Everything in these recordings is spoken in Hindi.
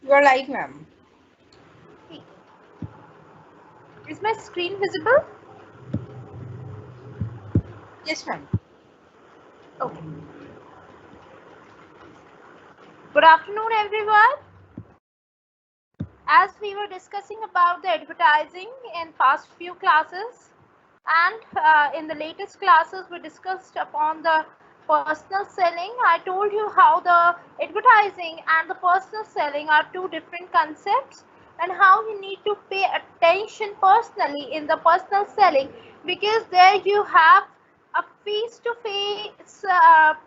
You are live, ma'am. Is my screen visible? Yes, ma'am. Okay. Good afternoon, everyone. As we were discussing about the advertising in past few classes, and in the latest classes we discussed upon the personal selling. I told you how the advertising and the personal selling are two different concepts, and how you need to pay attention personally in the personal selling, because there you have a face-to-face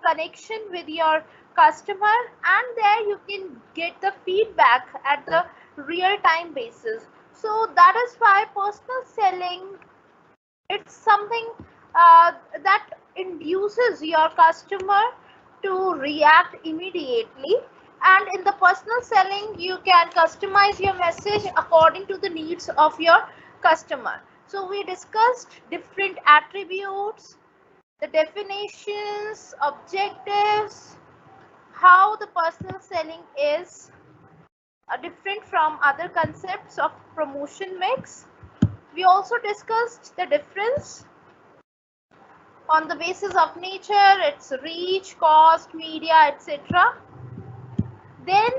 connection with your customer, and there you can get the feedback at the real time basis. So that is why personal selling, it's something that induces your customer to react immediately, and in the personal selling you can customize your message according to the needs of your customer. So we discussed different attributes, the definitions, objectives, how the personal selling is different from other concepts of promotion mix. We also discussed the difference on the basis of nature, its reach, cost, media, etc. Then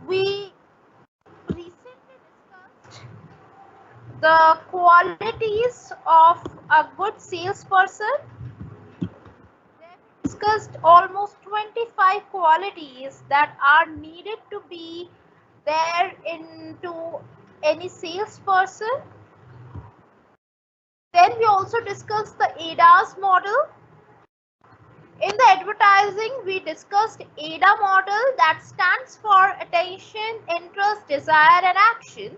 we recently discussed the qualities of a good salesperson. Then we discussed almost 25 qualities that are needed to be there into any salesperson. Then we also discussed the ADAS model. In the advertising, we discussed ADA model, that stands for attention, interest, desire and action.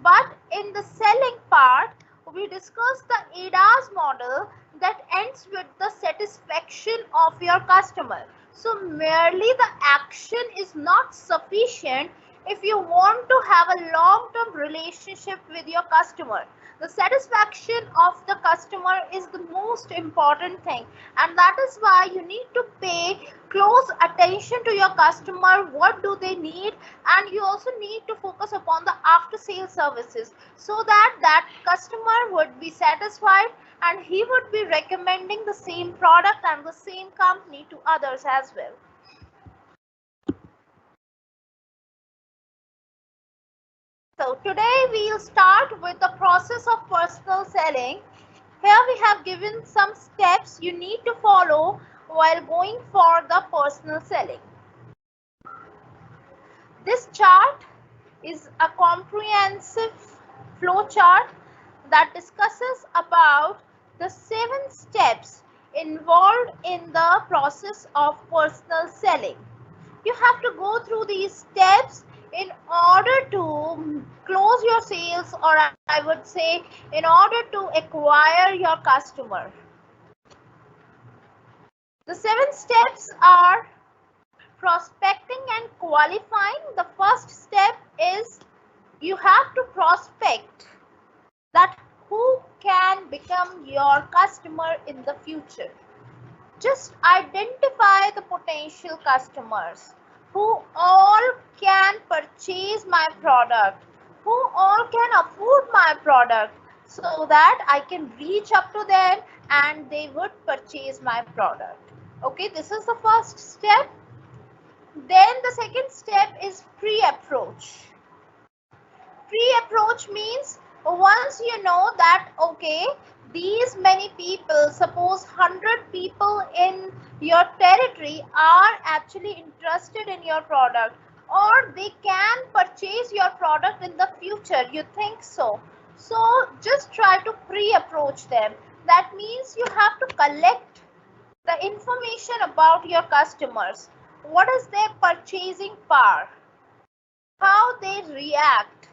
But in the selling part, we discussed the ADAS model, that ends with the satisfaction of your customer. So merely the action is not sufficient if you want to have a long-term relationship with your customer. The satisfaction of the customer is the most important thing, and that is why you need to pay close attention to your customer, what do they need, and you also need to focus upon the after sales services, so that that customer would be satisfied and he would be recommending the same product and the same company to others as well. So today we'll start with the process of personal selling. Here we have given some steps you need to follow while going for the personal selling. This chart is a comprehensive flow chart that discusses about the 7 steps involved in the process of personal selling. You have to go through these steps in order to close your sales, or I would say in order to acquire your customer. The 7 steps are prospecting and qualifying. The first step is you have to prospect that who can become your customer in the future. Just identify the potential customers who all can purchase my product, who all can afford my product, so that I can reach up to them and they would purchase my product. Okay, this is the first step. Then the second step is pre-approach. Pre-approach means once you know that, okay, these many people, suppose 100 people in your territory are actually interested in your product, or they can purchase your product in the future, you think so. So just try to pre-approach them. That means you have to collect the information about your customers. What is their purchasing power? How they react?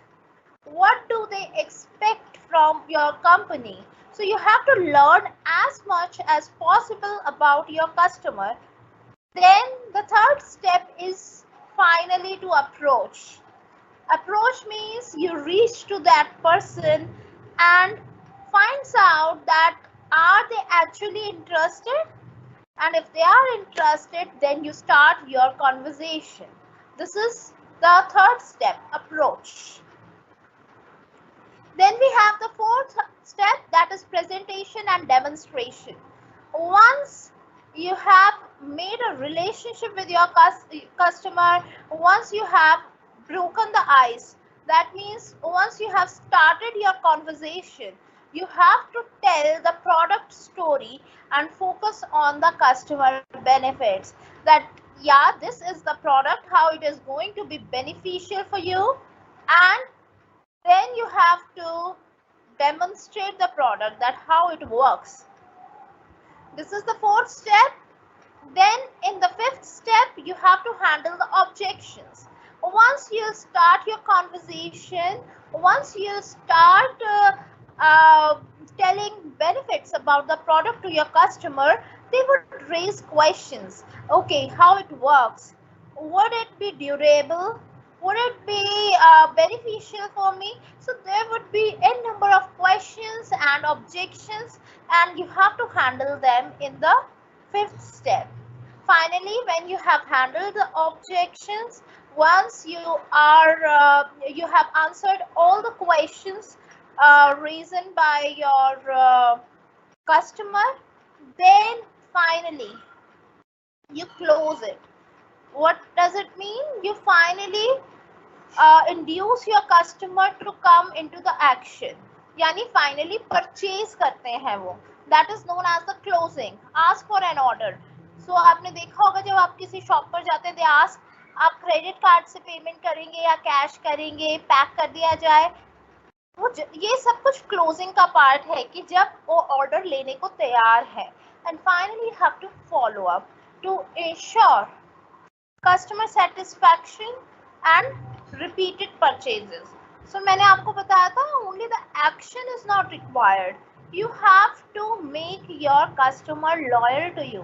What do they expect from your company? So you have to learn as much as possible about your customer. Then the third step is finally to approach. Approach means you reach to that person and finds out that are they actually interested, and if they are interested, then you start your conversation. This is The third step, approach. Then we have the fourth step, that is presentation and demonstration. Once you have made a relationship with your customer, once you have broken the ice, that means once you have started your conversation, you have to tell the product story and focus on the customer benefits. That, yeah, this is the product, how it is going to be beneficial for you, and then you have to demonstrate the product, that how it works. This is the fourth step. Then in the fifth step, you have to handle the objections. Once you start your conversation, once you start telling benefits about the product to your customer, they would raise questions. Okay, how it works? Would it be durable? Would it be beneficial for me? So there would be a number of questions and objections, and you have to handle them in the fifth step. Finally, when you have handled the objections, once you have answered all the questions raised by your customer, then finally you close it. What does it mean? You finally induce your customer to come into the action, यानी finally purchase करते हैं वो. That is known as the closing. Ask for an order. So आपने देखा होगा जब आप किसी शॉप पर जाते हैं, they ask आप क्रेडिट कार्ड से पेमेंट करेंगे या कैश करेंगे, पैक कर दिया जाए. वो ये सब कुछ क्लोजिंग का पार्ट है कि जब वो ऑर्डर लेने को तैयार है. And finally you have to follow up to ensure customer satisfaction and repeated purchases. So मैंने आपको बताया था, only the action is not required, you have to make your customer loyal to you,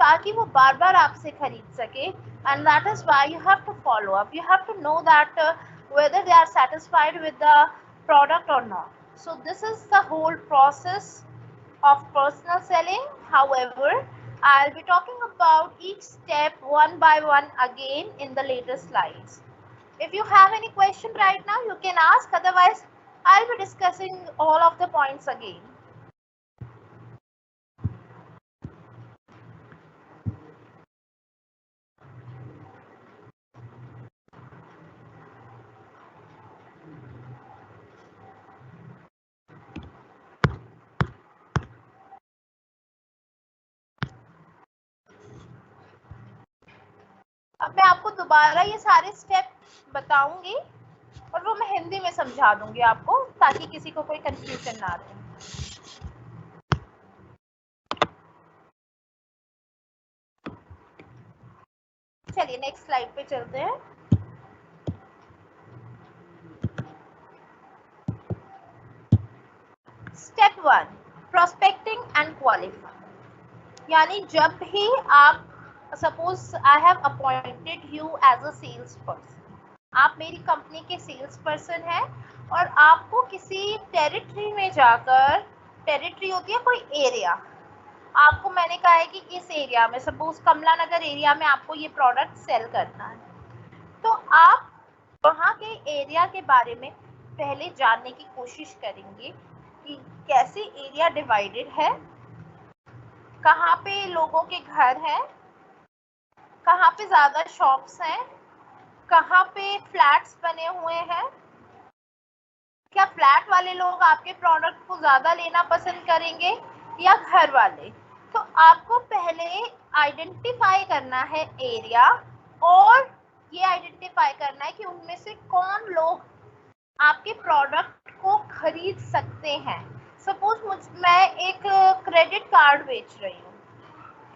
ताकि वो बार बार आपसे खरीद सके. And that is why you have to follow up. You have to know that whether they are satisfied with the product or not. So this is the whole process of personal selling. However, I'll be talking about each step one by one again in the later slides. If you have any question right now, you can ask. Otherwise, I'll be discussing all of the points again. अब मैं आपको दोबारा ये सारे स्टेप बताऊंगी और वो मैं हिंदी में समझा दूंगी आपको, ताकि किसी को कोई कंफ्यूजन ना रहे. चलिए नेक्स्ट स्लाइड पे चलते हैं. Step 1, prospecting and qualifying. यानी जब भी आप, suppose I have appointed you as a sales person, आप मेरी कंपनी के सेल्स पर्सन हैं और आपको किसी टेरिटरी में जाकर, टेरिटरी होती है कोई एरिया, आपको मैंने कहा है कि इस एरिया में, सपोज कमला नगर एरिया में आपको ये प्रोडक्ट सेल करना है, तो आप वहाँ के एरिया के बारे में पहले जानने की कोशिश करेंगे कि कैसे एरिया डिवाइडेड है, कहाँ पे लोगों के घर हैं, कहाँ पे ज़्यादा शॉप्स हैं, कहाँ पे फ्लैट्स बने हुए हैं, क्या फ्लैट वाले लोग आपके प्रोडक्ट को ज़्यादा लेना पसंद करेंगे या घर वाले. तो आपको पहले आइडेंटिफाई करना है एरिया, और ये आइडेंटिफाई करना है कि उनमें से कौन लोग आपके प्रोडक्ट को खरीद सकते हैं. सपोज मैं एक क्रेडिट कार्ड बेच रही हूँ.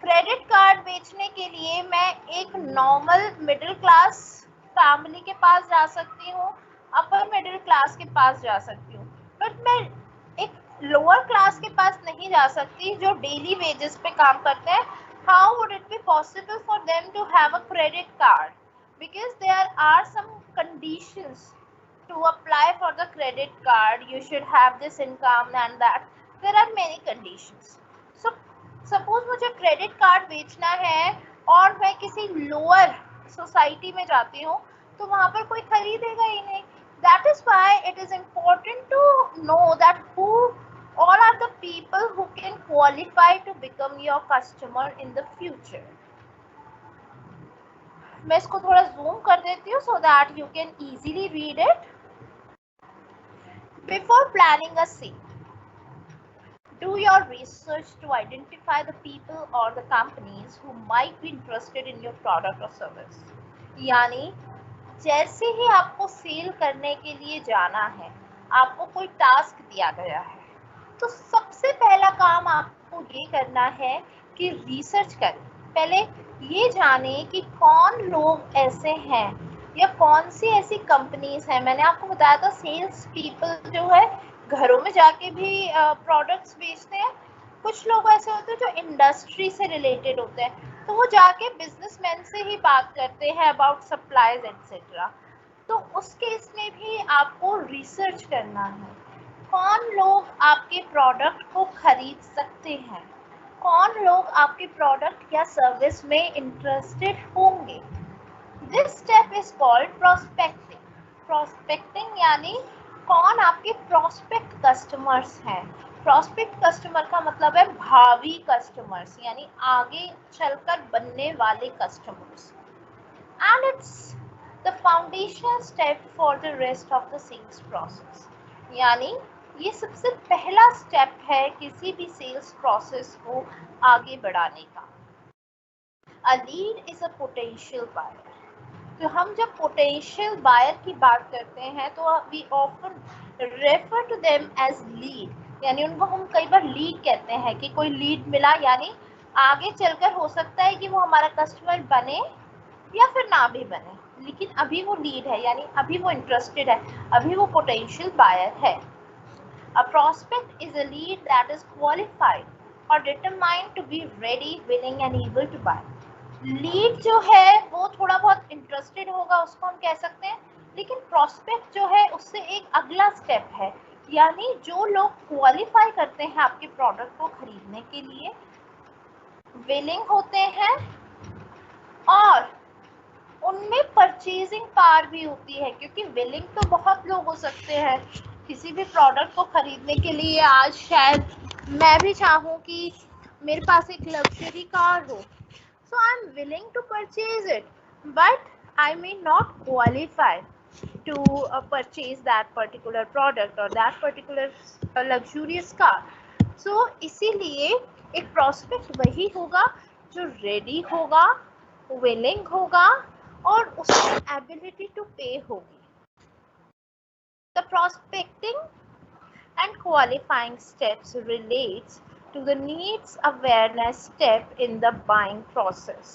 क्रेडिट कार्ड बेचने के लिए मैं एक नॉर्मल मिडिल क्लास फैमिली के पास जा सकती हूँ, अपर मिडिल क्लास के पास जा सकती हूँ, बट मैं एक लोअर क्लास के पास नहीं जा सकती जो डेली वेजेस पे काम करते हैं. How would it be possible for them to have a credit card? Because there are some conditions to apply for the credit card. You should have this income and that. There are many conditions. So suppose मुझे क्रेडिट कार्ड बेचना है और मैं किसी लोअर सोसाइटी में जाती हूँ, तो वहां पर कोई खरीदेगा ही नहीं. That is why it is important to know that who all are the people who can qualify to become your customer in the future. मैं इसको थोड़ा zoom कर देती हूँ so that you can easily read it. Before planning a sale, do your research to identify the people or the companies who might be interested in your product or service. यानी जैसे ही आपको सेल करने के लिए जाना है, आपको कोई टास्क दिया गया है, तो सबसे पहला काम आपको ये करना है कि रिसर्च करें. पहले ये जाने कि कौन लोग ऐसे हैं या कौन सी ऐसी कंपनीज हैं. मैंने आपको बताया था सेल्स पीपल जो है घरों में जाके भी प्रोडक्ट्स बेचते हैं. कुछ लोग ऐसे होते हैं जो इंडस्ट्री से रिलेटेड होते हैं, तो वो जाके बिजनेसमैन से ही बात करते हैं अबाउट सप्लाईज एटसेट्रा. तो उस केस में भी आपको रिसर्च करना है कौन लोग आपके प्रोडक्ट को खरीद सकते हैं, कौन लोग आपके प्रोडक्ट या सर्विस में इंटरेस्टेड होंगे. This step is called prospecting. Prospecting यानी कौन आपके प्रोस्पेक्ट कस्टमर्स हैं. प्रोस्पेक्ट कस्टमर का मतलब है भावी कस्टमर्स, यानी आगे चलकर बनने वाले customers. And it's the foundation step for the rest of the sales process. यानी ये सबसे पहला स्टेप है किसी भी सेल्स प्रोसेस को आगे बढ़ाने का. A lead is a potential buyer. तो हम जब पोटेंशियल बायर की बात करते हैं तो we often refer to them as lead, यानी उनको हम कई बार लीड कहते हैं कि कोई लीड मिला, यानी आगे चलकर हो सकता है कि वो हमारा कस्टमर बने या फिर ना भी बने, लेकिन अभी वो लीड है, यानी अभी वो इंटरेस्टेड है, अभी वो पोटेंशियल बायर है. A prospect is a lead that is qualified और determined to be ready, willing and able to buy. Lead जो है वो थोड़ा बहुत इंटरेस्टेड होगा, उसको हम कह सकते हैं, लेकिन प्रोस्पेक्ट जो है उससे एक अगला स्टेप है, यानी जो लोग क्वालिफाई करते हैं आपके प्रोडक्ट को खरीदने के लिए, विलिंग होते हैं और उनमें परचेजिंग पावर भी होती है, क्योंकि विलिंग तो बहुत लोग हो सकते हैं किसी भी प्रोडक्ट को खरीदने के लिए. आज शायद मैं भी चाहूँ कि मेरे पास एक लग्जरी कार हो, so I'm willing to purchase it, but I may not qualify to purchase that particular product or that particular luxurious car. So इसीलिए एक prospect वही होगा जो ready होगा, willing होगा और उसकी ability to pay होगी. The prospecting and qualifying steps relates to the needs awareness step in the buying process.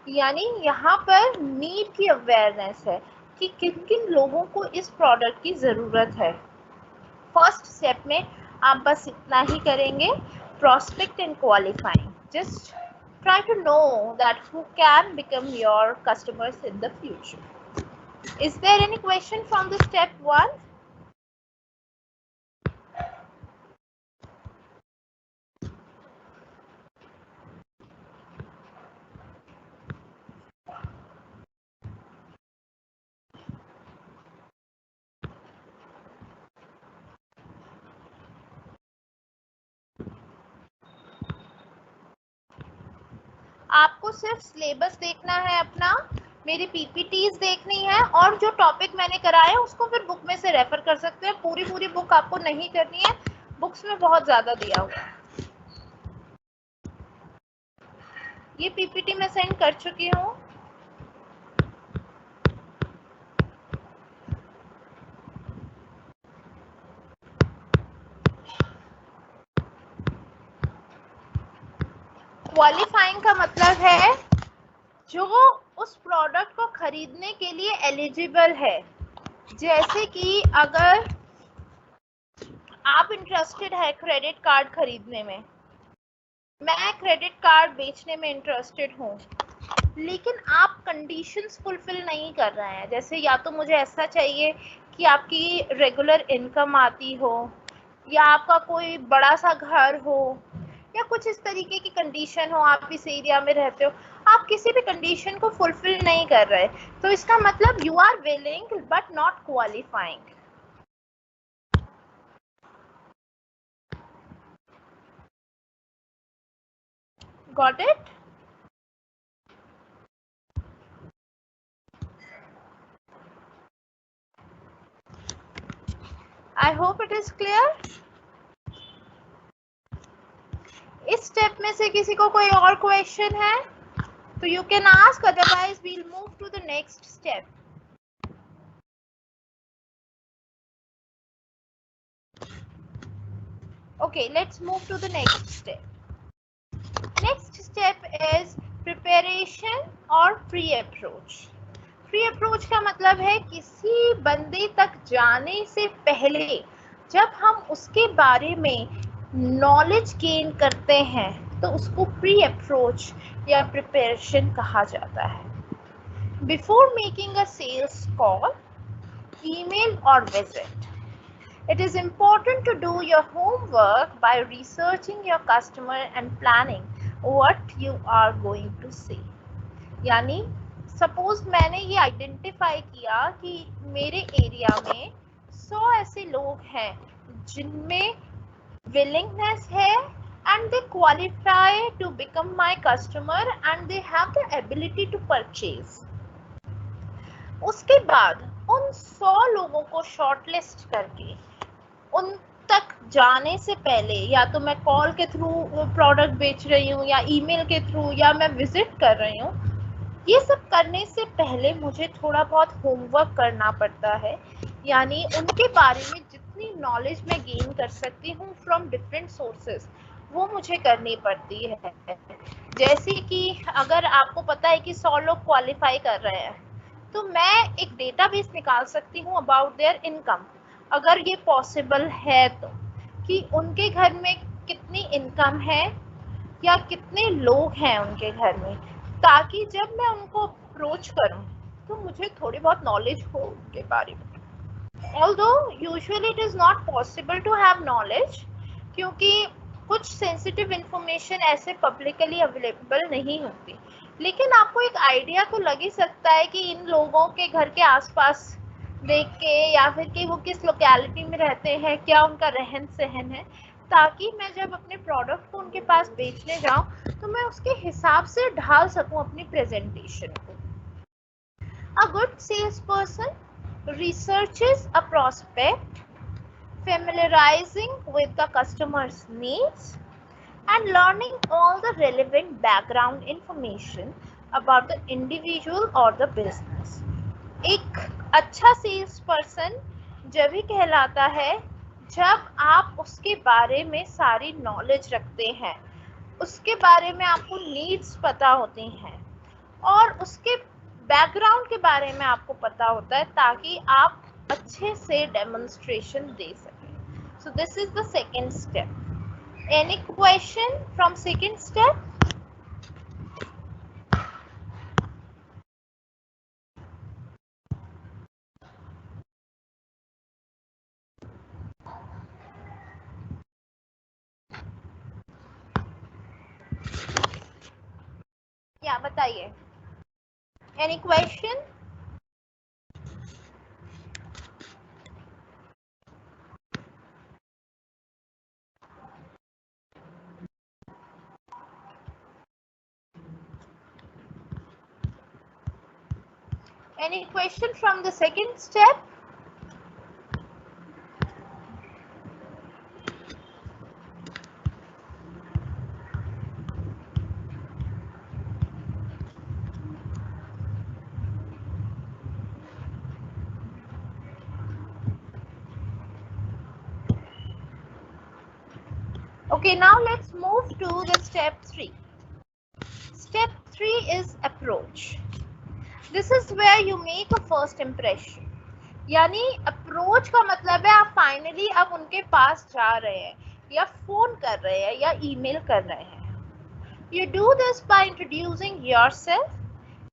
यानी यहाँ पर नीड की अवेयरनेस है कि किन किन लोगों को इस प्रोडक्ट की ज़रूरत है. फर्स्ट स्टेप में आप बस इतना ही करेंगे, prospect and qualifying. Just try to know that who can become your customers in the future. Is there any question from the step 1? आपको सिर्फ सिलेबस देखना है अपना, मेरी पीपीटीज देखनी है और जो टॉपिक मैंने कराया उसको फिर बुक में से रेफर कर सकते हैं. पूरी बुक आपको नहीं करनी है, बुक्स में बहुत ज़्यादा दिया हुआ है. ये पीपीटी मैं सेंड कर चुकी हूँ. क्वालिफाइंग का मतलब है जो उस प्रोडक्ट को खरीदने के लिए एलिजिबल है. जैसे कि अगर आप इंटरेस्टेड है क्रेडिट कार्ड खरीदने में, मैं क्रेडिट कार्ड बेचने में इंटरेस्टेड हूँ, लेकिन आप कंडीशंस फुलफिल नहीं कर रहे हैं. जैसे या तो मुझे ऐसा चाहिए कि आपकी रेगुलर इनकम आती हो, या आपका कोई बड़ा सा घर हो, या कुछ इस तरीके की कंडीशन हो, आप इस एरिया में रहते हो. आप किसी भी कंडीशन को फुलफिल नहीं कर रहे, तो इसका मतलब you are willing but not qualifying. Got it? I hope it is clear. इस स्टेप में से किसी को कोई और क्वेश्चन है तो you can ask, otherwise we'll move to the next step. Okay, let's move to the next step. Next step is preparation or pre-approach. Pre-approach का मतलब है किसी बंदे तक जाने से पहले जब हम उसके बारे में नॉलेज गेन करते हैं तो उसको प्री-अप्रोच या प्रिपरेशन कहा जाता है. Before making a sales call, email or visit, it is important to do your homework by researching your customer and planning what you are going to say. यानी सपोज मैंने ये आइडेंटिफाई किया कि मेरे एरिया में 100 ऐसे लोग हैं जिनमें विलिंगनेस है and they qualify to become my customer and they have the ability to purchase. उसके बाद उन 100 लोगों को शॉर्टलिस्ट करके उन तक जाने से पहले या तो मैं कॉल के थ्रू प्रोडक्ट बेच रही हूँ या ईमेल के थ्रू या मैं विजिट कर रही हूँ, ये सब करने से पहले मुझे थोड़ा बहुत होमवर्क करना पड़ता है. यानी उनके बारे में जितनी नॉलेज मैं गेन कर सकती हूँ फ्रॉम डिफरेंट सोर्सेज वो मुझे करनी पड़ती है. जैसे कि अगर आपको पता है कि 100 लोग क्वालिफाई कर रहे हैं तो मैं एक डेटाबेस निकाल सकती हूँ अबाउट देयर इनकम, अगर ये पॉसिबल है तो, कि उनके घर में कितनी इनकम है या कितने लोग हैं उनके घर में, ताकि जब मैं उनको अप्रोच करूं तो मुझे थोड़ी बहुत नॉलेज हो उनके बारे में. Although usually it is not possible to have knowledge, क्योंकि कुछ सेंसिटिव इंफॉर्मेशन ऐसे पब्लिकली अवेलेबल नहीं होती, लेकिन आपको एक आइडिया तो लग ही सकता है कि इन लोगों के घर के आसपास देख के या फिर कि वो किस लोकेलिटी में रहते हैं, क्या उनका रहन सहन है, ताकि मैं जब अपने प्रोडक्ट को उनके पास बेचने जाऊं तो मैं उसके हिसाब से ढाल सकूं अपनी प्रेजेंटेशन को. A good salesperson researches a prospect, familiarizing with the customer's needs and learning all the relevant background information about the individual or the business. एक अच्छा सेल्स पर्सन जब ही कहलाता है जब आप उसके बारे में सारी नॉलेज रखते हैं, उसके बारे में आपको नीड्स पता होती हैं और उसके बैकग्राउंड के बारे में आपको पता होता है ताकि आप अच्छे से डेमोन्स्ट्रेशन दे सकें. सो this is the second step. Any question from second step? या बताइए, any question? Any question from the second step? Okay, now let's move to the step 3. Step 3 is approach. This is where you make a first impression. यानी अप्रोच का मतलब है आप फाइनली अब उनके पास जा रहे हैं या फोन कर रहे हैं या ईमेल कर रहे हैं. You do this by introducing yourself,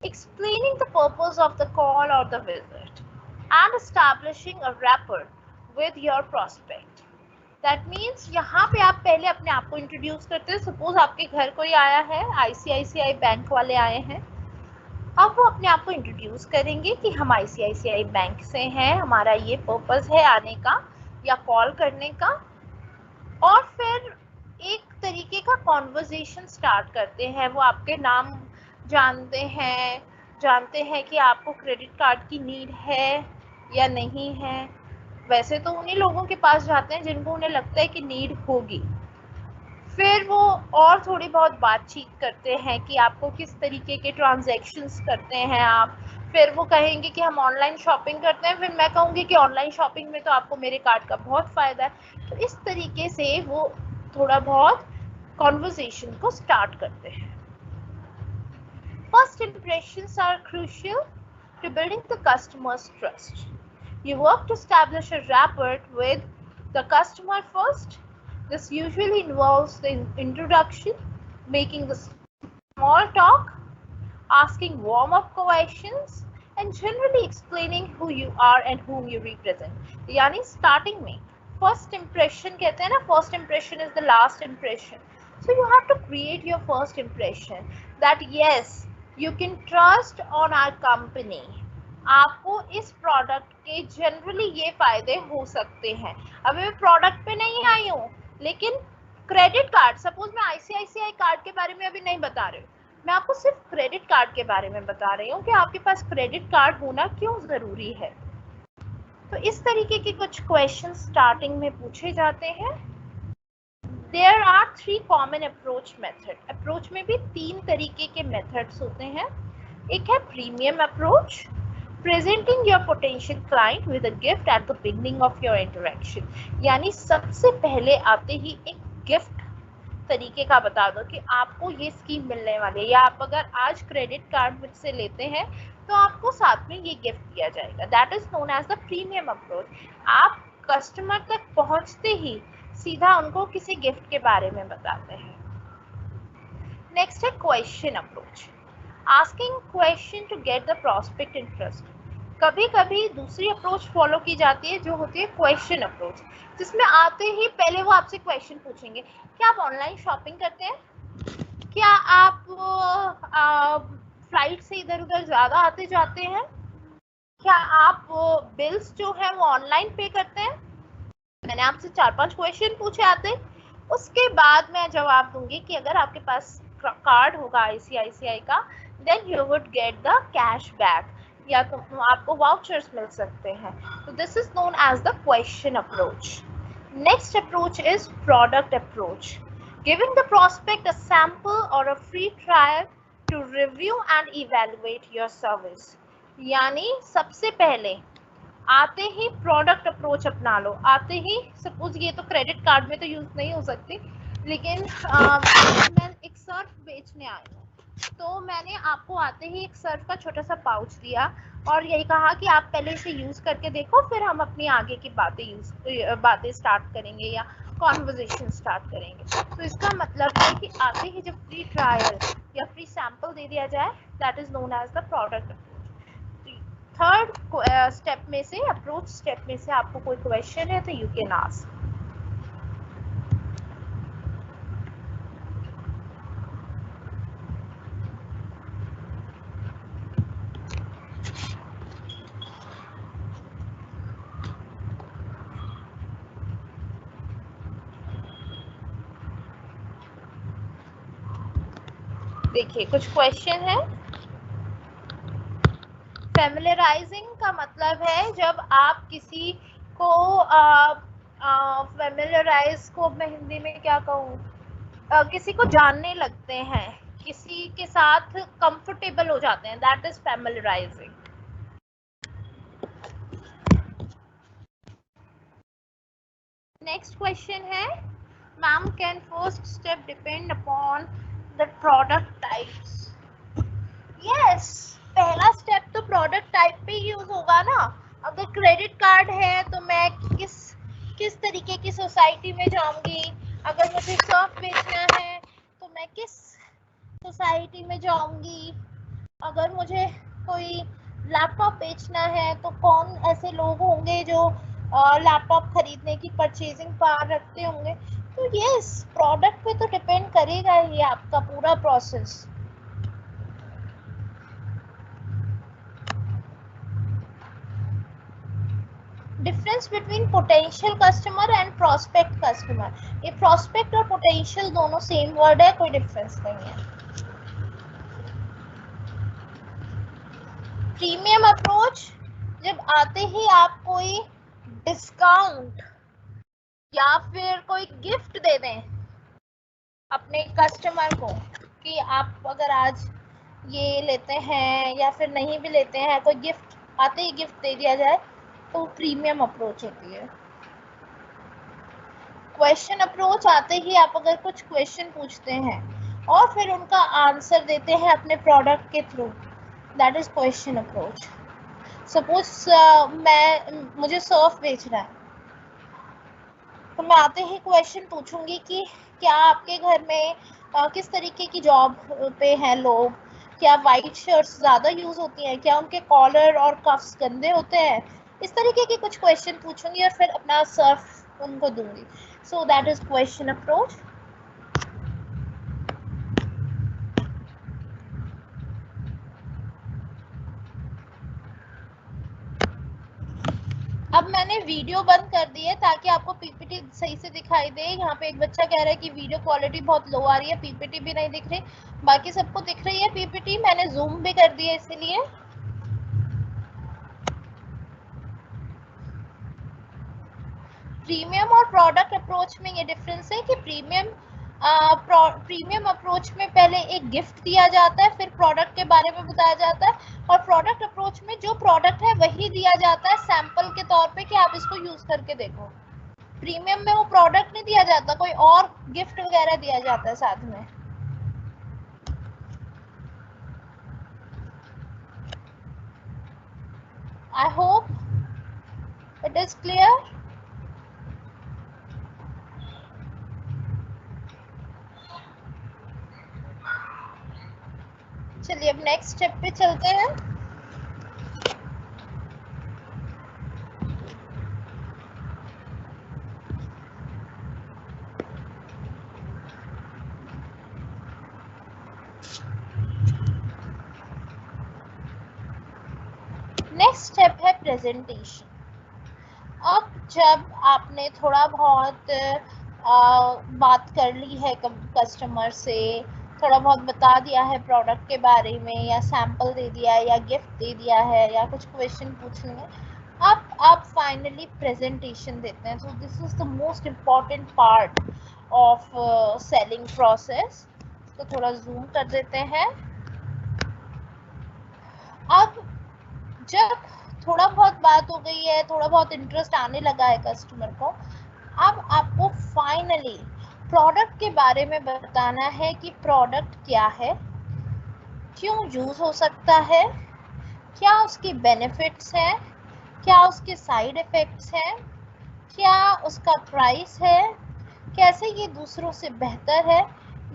explaining the purpose of the call or the visit, and establishing a rapport with your prospect. That means यहाँ पे आप पहले अपने आप को इंट्रोड्यूस करते हैं। सपोज आपके घर कोई आया है, ICICI बैंक वाले आए हैं, अब वो अपने आप को इंट्रोड्यूस करेंगे कि हम ICICI बैंक से हैं, हमारा ये पर्पस है आने का या कॉल करने का, और फिर एक तरीके का कॉन्वर्जेशन स्टार्ट करते हैं। वो आपके नाम जानते हैं कि आपको क्रेडिट कार्ड की नीड है या नहीं है। वैसे तो उन्हीं लोगों के पास जाते हैं जिनको उन्हें लगता है कि नीड होगी। फिर वो और थोड़ी बहुत बातचीत करते हैं कि आपको किस तरीके के ट्रांजैक्शंस करते हैं आप। फिर वो कहेंगे कि हम ऑनलाइन शॉपिंग करते हैं, फिर मैं कहूँगी कि ऑनलाइन शॉपिंग में तो आपको मेरे कार्ड का बहुत फ़ायदा है। तो इस तरीके से वो थोड़ा बहुत कॉन्वर्सेशन को स्टार्ट करते हैं। First impressions are crucial to building the customer's trust. You work to establish a rapport with the customer first. This usually involves the introduction, making the small talk, asking warm-up questions, and generally explaining who you are and whom you represent. यानी starting में first impression कहते हैं ना, first impression is the last impression. So you have to create your first impression that yes, you can trust on our company. आपको इस प्रोडक्ट के जनरली ये फायदे हो सकते हैं। अभी मैं प्रोडक्ट पे नहीं आई हूँ, लेकिन क्रेडिट कार्ड, सपोज मैं ICICI कार्ड के बारे में अभी नहीं बता रही हूँ, मैं आपको सिर्फ क्रेडिट कार्ड के बारे में बता रही हूँ कि आपके पास क्रेडिट कार्ड होना क्यों जरूरी है। तो इस तरीके के कुछ क्वेश्चन स्टार्टिंग में पूछे जाते हैं। There are 3 common approach method. Approach में भी 3 तरीके के मेथड्स होते हैं। एक है premium approach, presenting your potential client with a gift at the beginning of your interaction. यानी सबसे पहले आते ही एक गिफ्ट तरीके का बता दो कि आपको ये स्कीम मिलने वाली है, या आप अगर आज क्रेडिट कार्ड मुझसे लेते हैं तो आपको साथ में ये गिफ्ट दिया जाएगा। That is known as the premium approach. आप कस्टमर तक पहुंचते ही सीधा उनको किसी गिफ्ट के बारे में बताते हैं। नेक्स्ट है question approach, asking question to get the prospect interest. कभी कभी दूसरी अप्रोच फॉलो की जाती है जो होती है क्वेश्चन अप्रोच, जिसमें आते ही पहले वो आपसे क्वेश्चन पूछेंगे, क्या आप ऑनलाइन शॉपिंग करते हैं? क्या आप फ्लाइट से इधर उधर ज़्यादा आते जाते हैं? क्या आप बिल्स जो है वो ऑनलाइन पे करते हैं? मैंने आपसे 4-5 क्वेश्चन पूछे आते, उसके बाद मैं जवाब दूंगी कि अगर आपके पास कार्ड होगा ICICI का, then you would get the cash back, या तो आपको वाउचर्स मिल सकते हैं। तो this is known as the question approach. Next approach is product approach, giving the prospect a sample और a free trial to review and evaluate your service. यानी सबसे पहले आते ही प्रोडक्ट अप्रोच अपना लो। आते ही सपोज ये तो क्रेडिट कार्ड में तो यूज नहीं हो सकती, लेकिन मैं एक सर्फ बेचने आई हूँ, तो मैंने आपको आते ही एक सर्फ का छोटा सा पाउच दिया और यही कहा कि आप पहले इसे यूज करके देखो, फिर हम अपनी आगे की बातें स्टार्ट करेंगे या कॉन्वर्जेशन स्टार्ट करेंगे। तो इसका मतलब है कि आते ही जब फ्री ट्रायल या फ्री सैंपल दे दिया जाए, that is known as the product approach. Third step में से, अप्रोच स्टेप में से आपको कोई क्वेश्चन है तो यू कैन आस्क। देखिए कुछ क्वेश्चन है। फेमिलियराइजिंग का मतलब है जब आप किसी को फेमिलियराइज को मैं हिंदी में क्या कहूँ, किसी को जानने लगते हैं, किसी के साथ कंफर्टेबल हो जाते हैं, दैट इज फेमिलियराइजिंग। नेक्स्ट क्वेश्चन है, ma'am can first step depend upon the product types? Yes, पहला स्टेप तो प्रोडक्ट टाइप पे यूज होगा ना। अगर क्रेडिट कार्ड है तो मैं किस तरीके की सोसाइटी में जाऊंगी, अगर मुझे सर्फ बेचना है तो मैं किस सोसाइटी में जाऊंगी, अगर मुझे कोई लैपटॉप बेचना है तो कौन ऐसे लोग होंगे जो लैपटॉप खरीदने की परचेजिंग पावर रखते होंगे। तो यस, प्रोडक्ट पे तो डिपेंड करेगा ये आपका पूरा process. Difference between potential customer and prospect customer. ये प्रोस्पेक्ट और पोटेंशियल दोनों सेम वर्ड है, कोई डिफरेंस नहीं है। प्रीमियम अप्रोच, जब आते ही आप कोई डिस्काउंट या फिर कोई गिफ्ट दे दें अपने कस्टमर को कि आप अगर आज ये लेते हैं या फिर नहीं भी लेते हैं, कोई गिफ्ट आते ही गिफ्ट दे दिया जाए, तो प्रीमियम अप्रोच होती है। क्वेश्चन अप्रोच, आते ही आप अगर कुछ क्वेश्चन पूछते हैं और फिर उनका आंसर देते हैं अपने प्रोडक्ट के through, that is question approach. Suppose मुझे सर्फ बेचना है, तो मैं आते ही क्वेश्चन पूछूंगी कि क्या आपके घर में किस तरीके की जॉब पे हैं लोग, क्या वाइट शर्ट्स ज़्यादा यूज़ होती हैं, क्या उनके कॉलर और कफ्स गंदे होते हैं, इस तरीके के कुछ क्वेश्चन पूछूंगी और फिर अपना सर्फ उनको दूंगी। So that is question approach. अब मैंने वीडियो बंद कर दी है ताकि आपको पीपीटी सही से दिखाई दे। यहाँ पे एक बच्चा कह रहा है कि वीडियो क्वालिटी बहुत लो आ रही है, पीपीटी भी नहीं दिख रही। बाकी सबको दिख रही है पीपीटी, मैंने जूम भी कर दी है इसीलिए। प्रीमियम और प्रोडक्ट अप्रोच में ये डिफरेंस है कि प्रीमियम अप्रोच में पहले एक गिफ्ट दिया जाता है, फिर प्रोडक्ट के बारे में बताया जाता है, और प्रोडक्ट अप्रोच में जो प्रोडक्ट है वही दिया जाता है सैंपल के तौर पे कि आप इसको यूज करके देखो। प्रीमियम में वो प्रोडक्ट नहीं दिया जाता, कोई और गिफ्ट वगैरह दिया जाता है साथ में। I hope it is clear. चलिए अब नेक्स्ट स्टेप पे चलते हैं। नेक्स्ट स्टेप है प्रेजेंटेशन। अब जब आपने थोड़ा बहुत बात कर ली है कस्टमर से, थोड़ा बहुत बता दिया है प्रोडक्ट के बारे में, या सैंपल दे दिया है, या गिफ्ट दे दिया है, या कुछ क्वेश्चन पूछ लिए, अब आप फाइनली प्रेजेंटेशन देते हैं। सो this is the most important part of selling process. तो थोड़ा जूम कर देते हैं। अब जब थोड़ा बहुत बात हो गई है, थोड़ा बहुत इंटरेस्ट आने लगा है कस्टमर को, अब आपको फाइनली प्रोडक्ट के बारे में बताना है कि प्रोडक्ट क्या है, क्यों यूज हो सकता है, क्या उसके बेनिफिट्स हैं, क्या उसके साइड इफेक्ट्स हैं, क्या उसका प्राइस है, कैसे ये दूसरों से बेहतर है।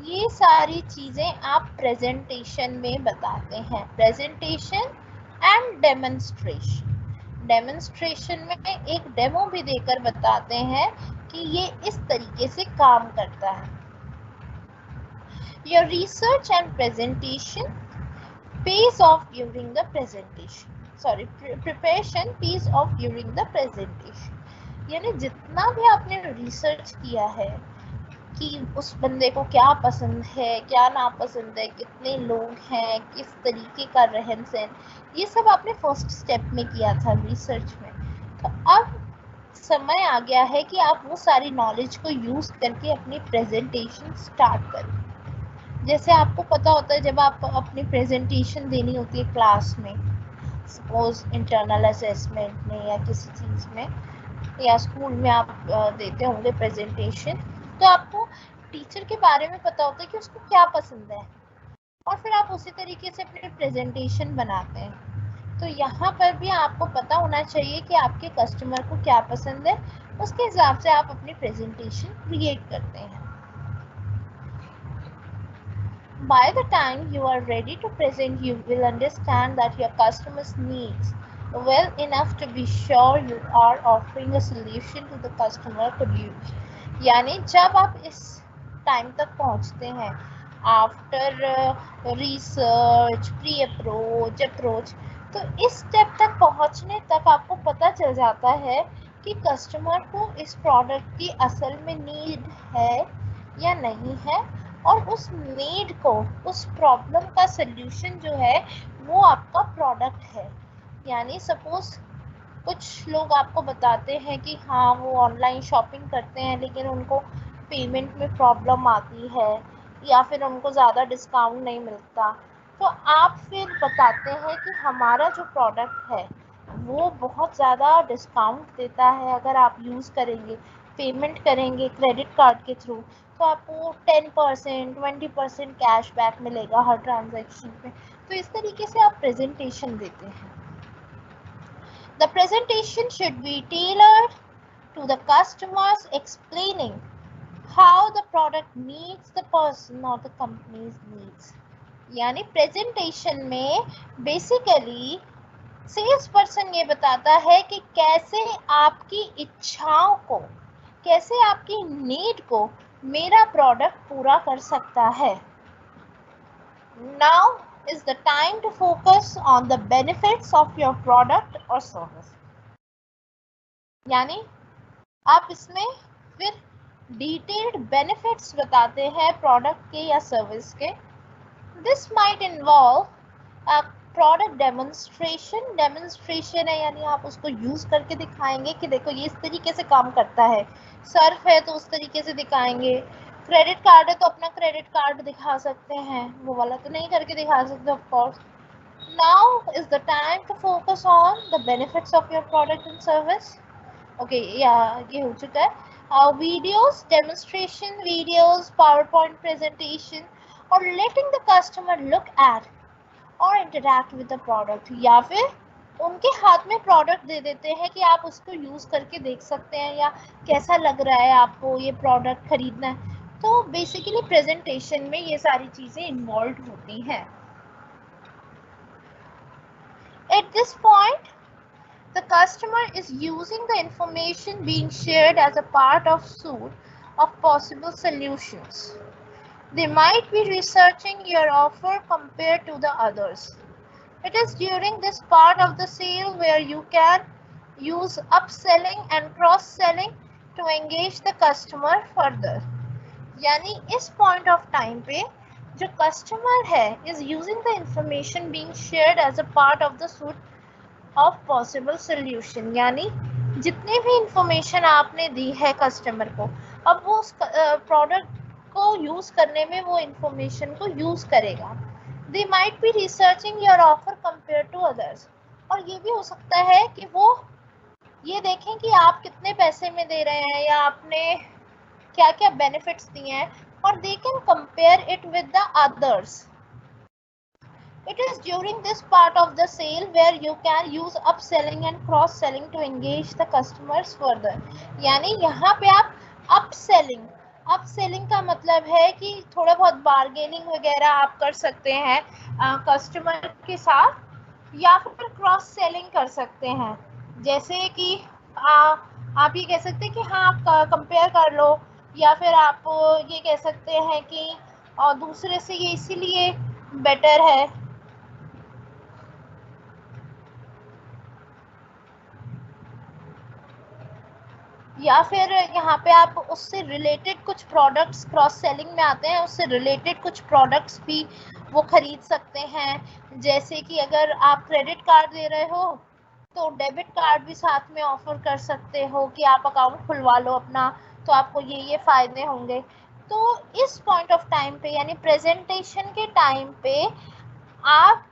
ये सारी चीजें आप प्रेजेंटेशन में बताते हैं। प्रेजेंटेशन एंड डेमोन्स्ट्रेशन में एक डेमो भी देकर बताते हैं कि ये इस तरीके से काम करता है। Your research and presentation pays off during the presentation, sorry, preparation pays off during the presentation। यानी जितना भी आपने रिसर्च किया है कि उस बंदे को क्या पसंद है, क्या नापसंद है, कितने लोग हैं, किस तरीके का रहन सहन, ये सब आपने फर्स्ट स्टेप में किया था रिसर्च में। तो अब समय आ गया है कि आप वो सारी नॉलेज को यूज करके अपनी प्रेजेंटेशन स्टार्ट करें। जैसे आपको पता होता है जब आप अपनी प्रेजेंटेशन देनी होती है क्लास में, सपोज इंटरनल असेसमेंट में या किसी चीज़ में, या स्कूल में आप देते होंगे प्रेजेंटेशन, तो आपको टीचर के बारे में पता होता है कि उसको क्या पसंद है, और फिर आप उसी तरीके से अपनी प्रेजेंटेशन बनाते हैं। तो यहाँ पर भी आपको पता होना चाहिए कि आपके कस्टमर को क्या पसंद है, उसके हिसाब से आप अपनी प्रेजेंटेशन क्रिएट करते हैं। By the time you are ready to present, you will understand that your customer's needs well enough to be sure you are offering a solution to the customer could use. यानी जब आप इस टाइम तक पहुंचते हैं आफ्टर रिसर्च, प्री अप्रोच, तो इस स्टेप तक पहुंचने तक आपको पता चल जाता है कि कस्टमर को इस प्रोडक्ट की असल में नीड है या नहीं है, और उस नीड को, उस प्रॉब्लम का सल्यूशन जो है वो आपका प्रोडक्ट है। यानी सपोज कुछ लोग आपको बताते हैं कि हाँ वो ऑनलाइन शॉपिंग करते हैं लेकिन उनको पेमेंट में प्रॉब्लम आती है या फिर उनको ज़्यादा डिस्काउंट नहीं मिलता, तो आप फिर बताते हैं कि हमारा जो प्रोडक्ट है वो बहुत ज़्यादा डिस्काउंट देता है, अगर आप यूज़ करेंगे, पेमेंट करेंगे क्रेडिट कार्ड के थ्रू, तो आपको 10%, 20% कैशबैक मिलेगा हर ट्रांजैक्शन पे। तो इस तरीके से आप प्रेजेंटेशन देते हैं। The presentation should be tailored to the customers, explaining how the product meets the person or the company's needs. यानी प्रेजेंटेशन में बेसिकली सेल्स पर्सन ये बताता है कि कैसे आपकी इच्छाओं को, कैसे आपकी नीड को मेरा प्रोडक्ट पूरा कर सकता है। Now is the time to focus on the benefits of your product or service. यानी आप इसमें फिर डिटेल्ड बेनिफिट्स बताते हैं प्रोडक्ट के या सर्विस के। This might involve a product demonstration है, यानी आप उसको यूज करके दिखाएंगे कि देखो ये इस तरीके से काम करता है। सर्फ है तो उस तरीके से दिखाएंगे, क्रेडिट कार्ड है तो अपना क्रेडिट कार्ड दिखा सकते हैं, वो वाला तो नहीं करके दिखा सकते of course. Now is the time to focus on the benefits of your product and service. Okay, या ये हो चुका है। Videos, demonstration videos, PowerPoint presentation, और letting the customer look at और इंटरैक्ट विद द प्रोडक्ट, या फिर उनके हाथ में प्रोडक्ट दे देते हैं कि आप उसको यूज़ करके देख सकते हैं या कैसा लग रहा है आपको ये प्रोडक्ट खरीदना है। तो बेसिकली प्रेजेंटेशन में ये सारी चीज़ें इन्वॉल्व होती हैं। At this point the customer is using the information being shared as a part of suite of possible solutions. They might be researching your offer compared to the others. It is during this part of the sale where you can use upselling and cross-selling to engage the customer further. यानी इस point of time पे जो customer है is using the information being shared as a part of the suite of possible solution, यानी जितनी भी इंफॉर्मेशन आपने दी है कस्टमर को, अब वो उस प्रोडक्ट को यूज़ करने में वो इंफॉर्मेशन को यूज़ करेगा। They might be researching your offer compare to others, और ये भी हो सकता है कि वो ये देखें कि आप कितने पैसे में दे रहे हैं या आपने क्या क्या बेनिफिट्स दिए हैं, और they can compare it with the others. It is during this part of the sale where you can use upselling and cross-selling to engage the customers further. यानी यहाँ पे आप upselling का मतलब है कि थोड़ा बहुत बार्गेनिंग वगैरह आप कर सकते हैं कस्टमर के साथ, या फिर क्रॉस सेलिंग कर सकते हैं, जैसे कि आप ये कह सकते हैं कि हाँ आप कंपेयर कर लो, या फिर आप ये कह सकते हैं कि दूसरे से ये इसीलिए बेटर है। या फिर यहाँ पे आप उससे रिलेटेड कुछ प्रोडक्ट्स क्रॉस सेलिंग में आते हैं, उससे रिलेटेड कुछ प्रोडक्ट्स भी वो खरीद सकते हैं। जैसे कि अगर आप क्रेडिट कार्ड दे रहे हो तो डेबिट कार्ड भी साथ में ऑफर कर सकते हो कि आप अकाउंट खुलवा लो अपना, तो आपको ये फ़ायदे होंगे। तो इस पॉइंट ऑफ टाइम पे यानी प्रेजेंटेशन के टाइम पे आप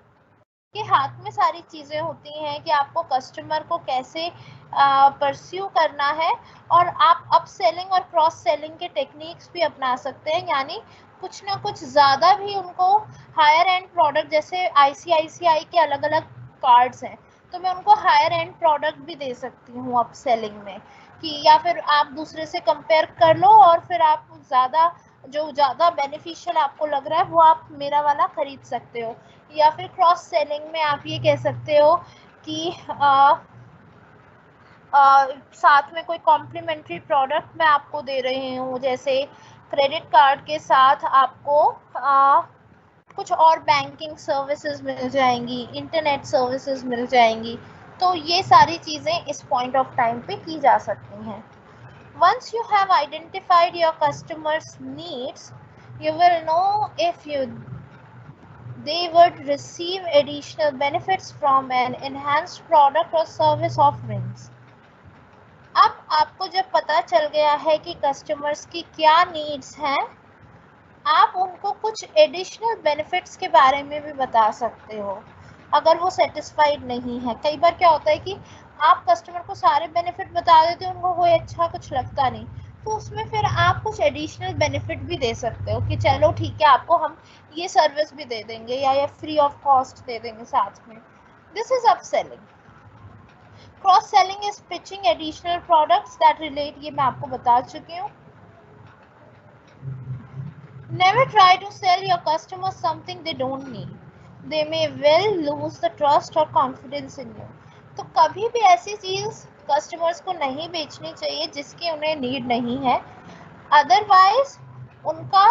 के हाथ में सारी चीज़ें होती हैं कि आपको कस्टमर को कैसे परस्यू करना है, और आप अप सेलिंग और क्रॉस सेलिंग के टेक्निक्स भी अपना सकते हैं। यानी कुछ ना कुछ ज़्यादा भी उनको हायर एंड प्रोडक्ट, जैसे ICICI के अलग अलग कार्ड्स हैं तो मैं उनको हायर एंड प्रोडक्ट भी दे सकती हूँ अप सेलिंग में, कि या फिर आप दूसरे से कंपेयर कर लो और फिर आप ज़्यादा बेनिफिशियल आपको लग रहा है वो आप मेरा वाला खरीद सकते हो। या फिर क्रॉस सेलिंग में आप ये कह सकते हो कि साथ में कोई कॉम्प्लीमेंट्री प्रोडक्ट मैं आपको दे रही हूँ, जैसे क्रेडिट कार्ड के साथ आपको कुछ और बैंकिंग सर्विसेज मिल जाएंगी, इंटरनेट सर्विसेज मिल जाएंगी, तो ये सारी चीज़ें इस पॉइंट ऑफ टाइम पे की जा सकती हैं। Once you have identified your customers' needs, you will know if they would receive additional benefits from an enhanced product or service offerings. अब आपको जब पता चल गया है कि कस्टमर्स की क्या नीड्स हैं, आप उनको कुछ एडिशनल बेनिफिट्स के बारे में भी बता सकते हो अगर वो सेटिस्फाइड नहीं है। कई बार क्या होता है कि आप कस्टमर को सारे बेनिफिट बता देते हो, उनको कोई अच्छा कुछ लगता नहीं, तो उसमें फिर आप कुछ एडिशनल बेनिफिट भी दे सकते हो कि चलो ठीक है, आपको हम ये सर्विस भी दे देंगे या ये फ्री ऑफ कॉस्ट दे देंगे साथ में। This is upselling. Cross selling is pitching additional products that relate, ये मैं आपको बता चुकी हूँ। Never try to sell your customers something they don't need. They may well lose the trust or confidence in you. तो कभी भी ऐसी चीज कस्टमर्स को नहीं बेचनी चाहिए जिसकी उन्हें नीड नहीं है, अदरवाइज उनका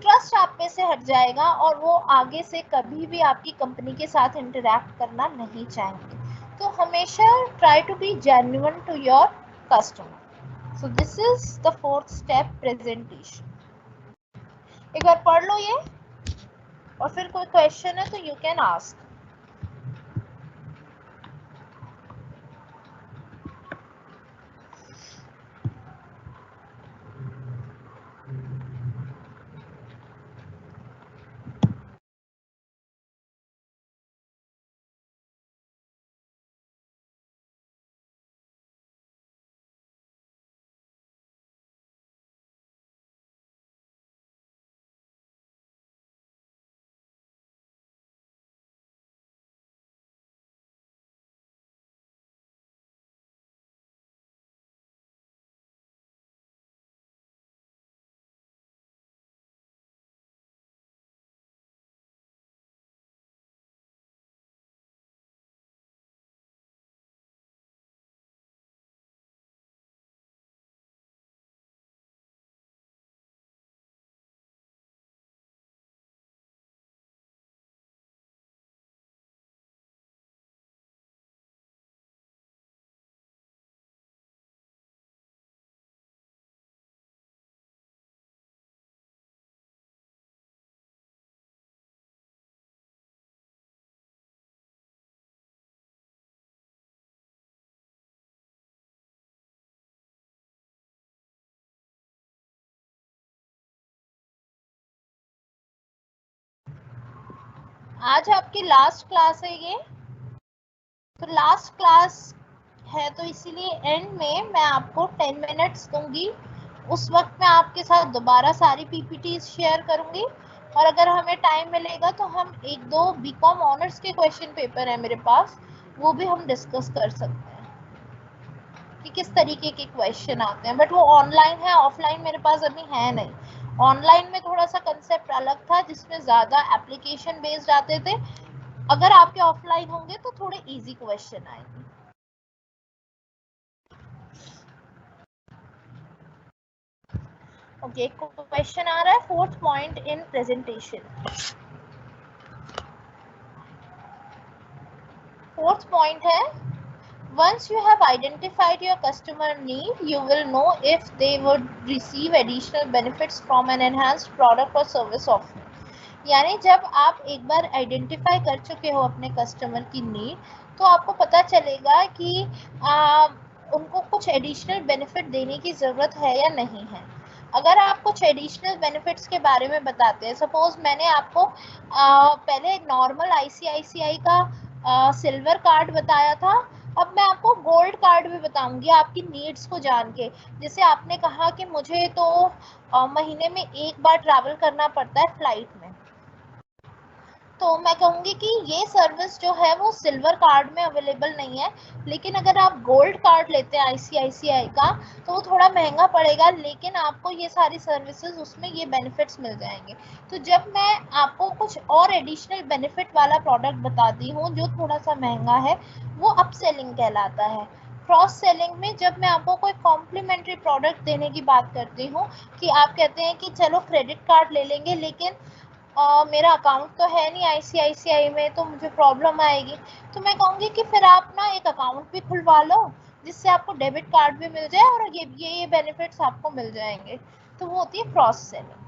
ट्रस्ट आप पे से हट जाएगा और वो आगे से कभी भी आपकी कंपनी के साथ इंटरैक्ट करना नहीं चाहेंगे। तो हमेशा try to be genuine to your customer. So this is the fourth step, presentation. एक बार पढ़ लो ये, और फिर कोई क्वेश्चन है तो यू कैन आस्क। आज आपकी लास्ट क्लास है ये, तो लास्ट क्लास है तो इसीलिए एंड में मैं आपको 10 मिनट्स दूंगी। उस वक्त मैं आपके साथ दोबारा सारी पीपीटी शेयर करूंगी, और अगर हमें टाइम मिलेगा तो हम एक दो बीकॉम ऑनर्स के क्वेश्चन पेपर है मेरे पास, वो भी हम डिस्कस कर सकते हैं कि किस तरीके के क्वेश्चन आते हैं। बट वो ऑनलाइन है, ऑफलाइन मेरे पास अभी है नहीं। ऑनलाइन में थोड़ा सा कंसेप्ट अलग था जिसमें ज़्यादा एप्लीकेशन बेस्ड आते थे, अगर आपके ऑफलाइन होंगे तो थोड़े इजी क्वेश्चन आएंगे। ओके, क्वेश्चन आ रहा है, fourth point in presentation. Fourth point है, once you have identified your customer need, you will know if they would receive additional benefits from an enhanced product or service offering. यानी जब आप एक बार आइडेंटिफाई कर चुके हो अपने कस्टमर की नीड, तो आपको पता चलेगा कि उनको कुछ एडिशनल बेनिफिट देने की ज़रूरत है या नहीं है। अगर आप कुछ एडिशनल बेनिफिट्स के बारे में बताते हैं, सपोज मैंने आपको पहले नॉर्मल आईसीआईसीआई का सिल्वर कार्ड बताया था, अब मैं आपको गोल्ड कार्ड भी बताऊंगी आपकी नीड्स को जान के। जैसे आपने कहा कि मुझे तो महीने में एक बार ट्रैवल करना पड़ता है फ्लाइट में, तो मैं कहूँगी कि ये सर्विस जो है वो सिल्वर कार्ड में अवेलेबल नहीं है, लेकिन अगर आप गोल्ड कार्ड लेते हैं ICICI का तो वो थोड़ा महंगा पड़ेगा, लेकिन आपको ये सारी सर्विसेज उसमें ये बेनिफिट्स मिल जाएंगे। तो जब मैं आपको कुछ और एडिशनल बेनिफिट वाला प्रोडक्ट बताती हूँ जो थोड़ा सा महंगा है, वो अपसेलिंग कहलाता है। क्रॉस सेलिंग में जब मैं आपको कोई कॉम्प्लीमेंट्री प्रोडक्ट देने की बात करती हूँ कि आप कहते हैं कि चलो क्रेडिट कार्ड ले लेंगे, लेकिन मेरा अकाउंट तो है नहीं ICICI में, तो मुझे प्रॉब्लम आएगी। तो मैं कहूँगी कि फिर आप ना एक अकाउंट भी खुलवा लो जिससे आपको डेबिट कार्ड भी मिल जाए और ये बेनिफिट्स आपको मिल जाएंगे। तो वो होती है क्रॉस सेलिंग।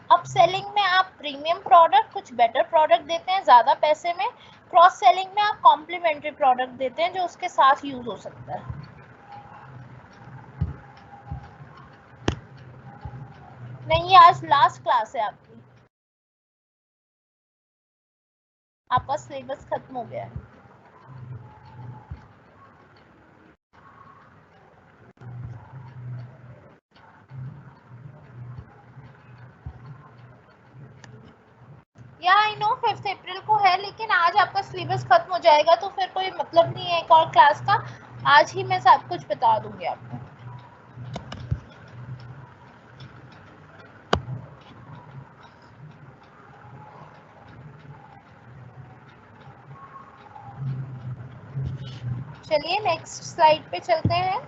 अप सेलिंग में आप प्रीमियम प्रोडक्ट, कुछ बेटर प्रोडक्ट देते हैं ज़्यादा पैसे में। क्रॉस सेलिंग में आप कॉम्प्लीमेंट्री प्रोडक्ट देते हैं जो उसके साथ यूज हो सकता है। नहीं, आज लास्ट क्लास है आपकी, आपका सिलेबस खत्म हो गया है। या आई नो 5 अप्रैल को है, लेकिन आज आपका सिलेबस खत्म हो जाएगा तो फिर कोई मतलब नहीं है एक और क्लास का। आज ही मैं सब कुछ बता दूंगी आपको। चलिए नेक्स्ट स्लाइड पे चलते हैं।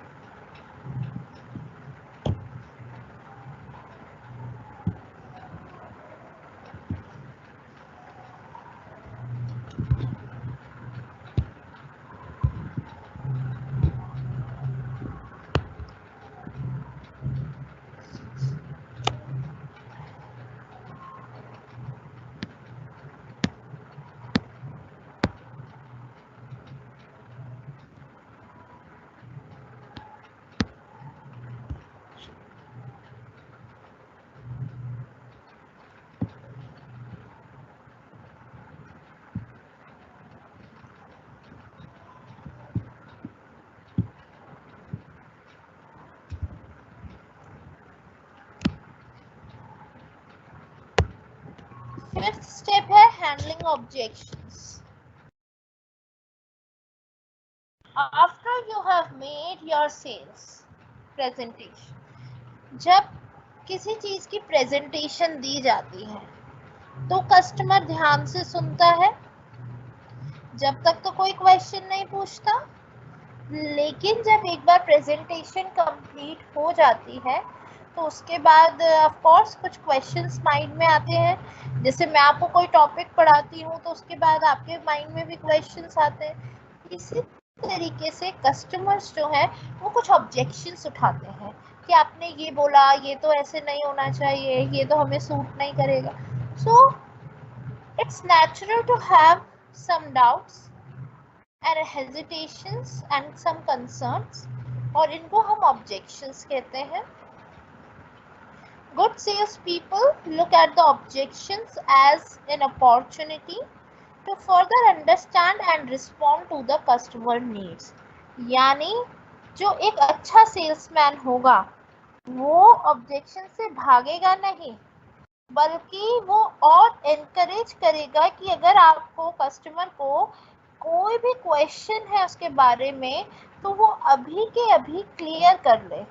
फिफ्थ स्टेप है handling objections. After you have made your sales presentation, जब किसी चीज की प्रेजेंटेशन दी जाती है तो कस्टमर ध्यान से सुनता है, जब तक तो कोई क्वेश्चन नहीं पूछता। लेकिन जब एक बार प्रेजेंटेशन कंप्लीट हो जाती है तो उसके बाद ऑफ कोर्स कुछ क्वेश्चंस माइंड में आते हैं। जैसे मैं आपको कोई टॉपिक पढ़ाती हूँ तो उसके बाद आपके माइंड में भी क्वेश्चंस आते हैं। इसी तरीके से कस्टमर्स जो है वो कुछ ऑब्जेक्शंस उठाते हैं कि आपने ये बोला, ये तो ऐसे नहीं होना चाहिए, ये तो हमें सूट नहीं करेगा। So it's natural to have some doubts and hesitations and some concerns, और इनको हम objections कहते हैं। Good sales people look at the objections as an opportunity to further understand and respond to the customer needs। यानी जो एक अच्छा सेल्समैन होगा वो ऑब्जेक्शन से भागेगा नहीं, बल्कि वो और एनकरेज करेगा कि अगर आपको कस्टमर को कोई भी क्वेश्चन है उसके बारे में तो वो अभी के अभी क्लियर कर ले।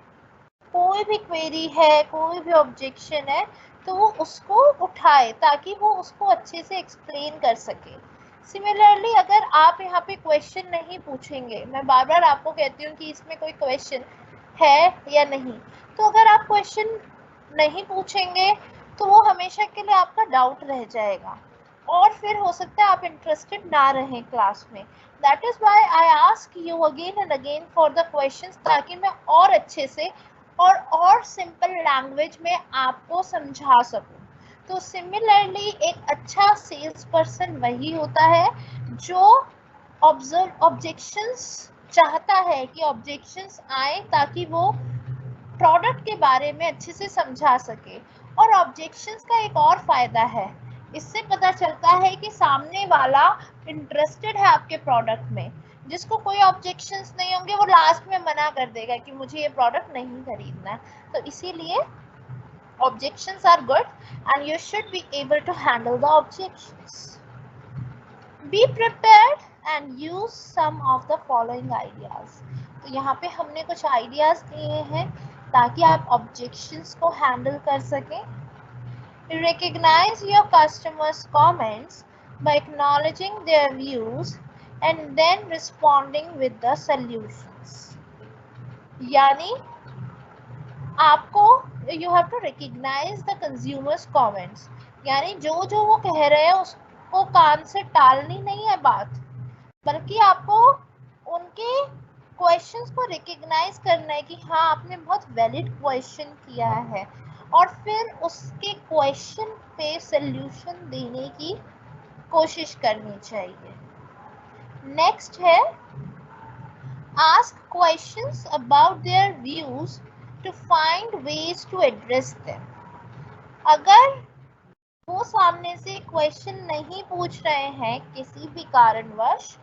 कोई भी क्वेरी है, कोई भी ऑब्जेक्शन है तो वो उसको उठाए ताकि वो उसको अच्छे से एक्सप्लेन कर सके। सिमिलरली अगर आप यहाँ पे क्वेश्चन नहीं पूछेंगे, मैं बार बार आपको कहती हूँ कि इसमें कोई क्वेश्चन है या नहीं, तो अगर आप क्वेश्चन नहीं पूछेंगे तो वो हमेशा के लिए आपका डाउट रह जाएगा और फिर हो सकता है आप इंटरेस्टेड ना रहें क्लास में। That is why I ask you again and again for the questions, ताकि मैं और अच्छे से और सिंपल लैंग्वेज में आपको समझा सकूं। तो सिमिलरली एक अच्छा सेल्स पर्सन वही होता है जो ऑब्जेक्शंस चाहता है कि ऑब्जेक्शंस आए ताकि वो प्रोडक्ट के बारे में अच्छे से समझा सके। और ऑब्जेक्शंस का एक और फायदा है, इससे पता चलता है कि सामने वाला इंटरेस्टेड है आपके प्रोडक्ट में। जिसको कोई ऑब्जेक्शंस नहीं होंगे वो लास्ट में मना कर देगा कि मुझे ये प्रोडक्ट नहीं खरीदना। तो इसीलिए objections are good and you should be able to handle the objections. Be prepared and use some of the following ideas. तो यहाँ पे हमने कुछ ideas दिए हैं ताकि आप objections को handle कर सकें. Recognize your customers' comments by acknowledging their views and then responding with the solutions. यानी आपको you have to recognize the consumers comments, यानी जो वो कह रहे हैं उसको कान से टालनी नहीं है बात, बल्कि आपको उनके क्वेश्चंस को रिकग्नाइज करना है कि हाँ आपने बहुत वैलिड क्वेश्चन किया है और फिर उसके क्वेश्चन पे सल्यूशन देने की कोशिश करनी चाहिए। नेक्स्ट है ask questions about their views to find ways to address them. अगर वो सामने से क्वेश्चन नहीं पूछ रहे हैं किसी भी कारणवश,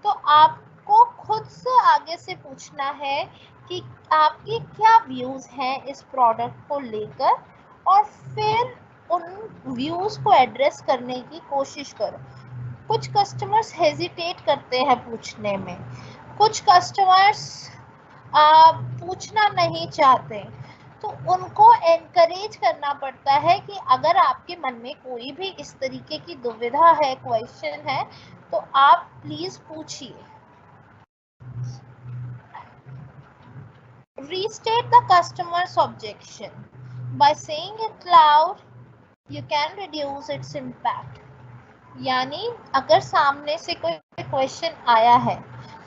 तो आपको खुद से आगे से पूछना है कि आपके क्या व्यूज हैं इस प्रोडक्ट को लेकर और फिर उन व्यूज को एड्रेस करने की कोशिश करो। कुछ कस्टमर्स हेजिटेट करते हैं पूछने में, कुछ कस्टमर्स पूछना नहीं चाहते, तो उनको एनकरेज करना पड़ता है कि अगर आपके मन में कोई भी इस तरीके की दुविधा है, क्वेश्चन है, तो आप प्लीज पूछिए। Restate the customer's objection by saying it loud. You can reduce its impact. यानी अगर सामने से कोई क्वेश्चन आया है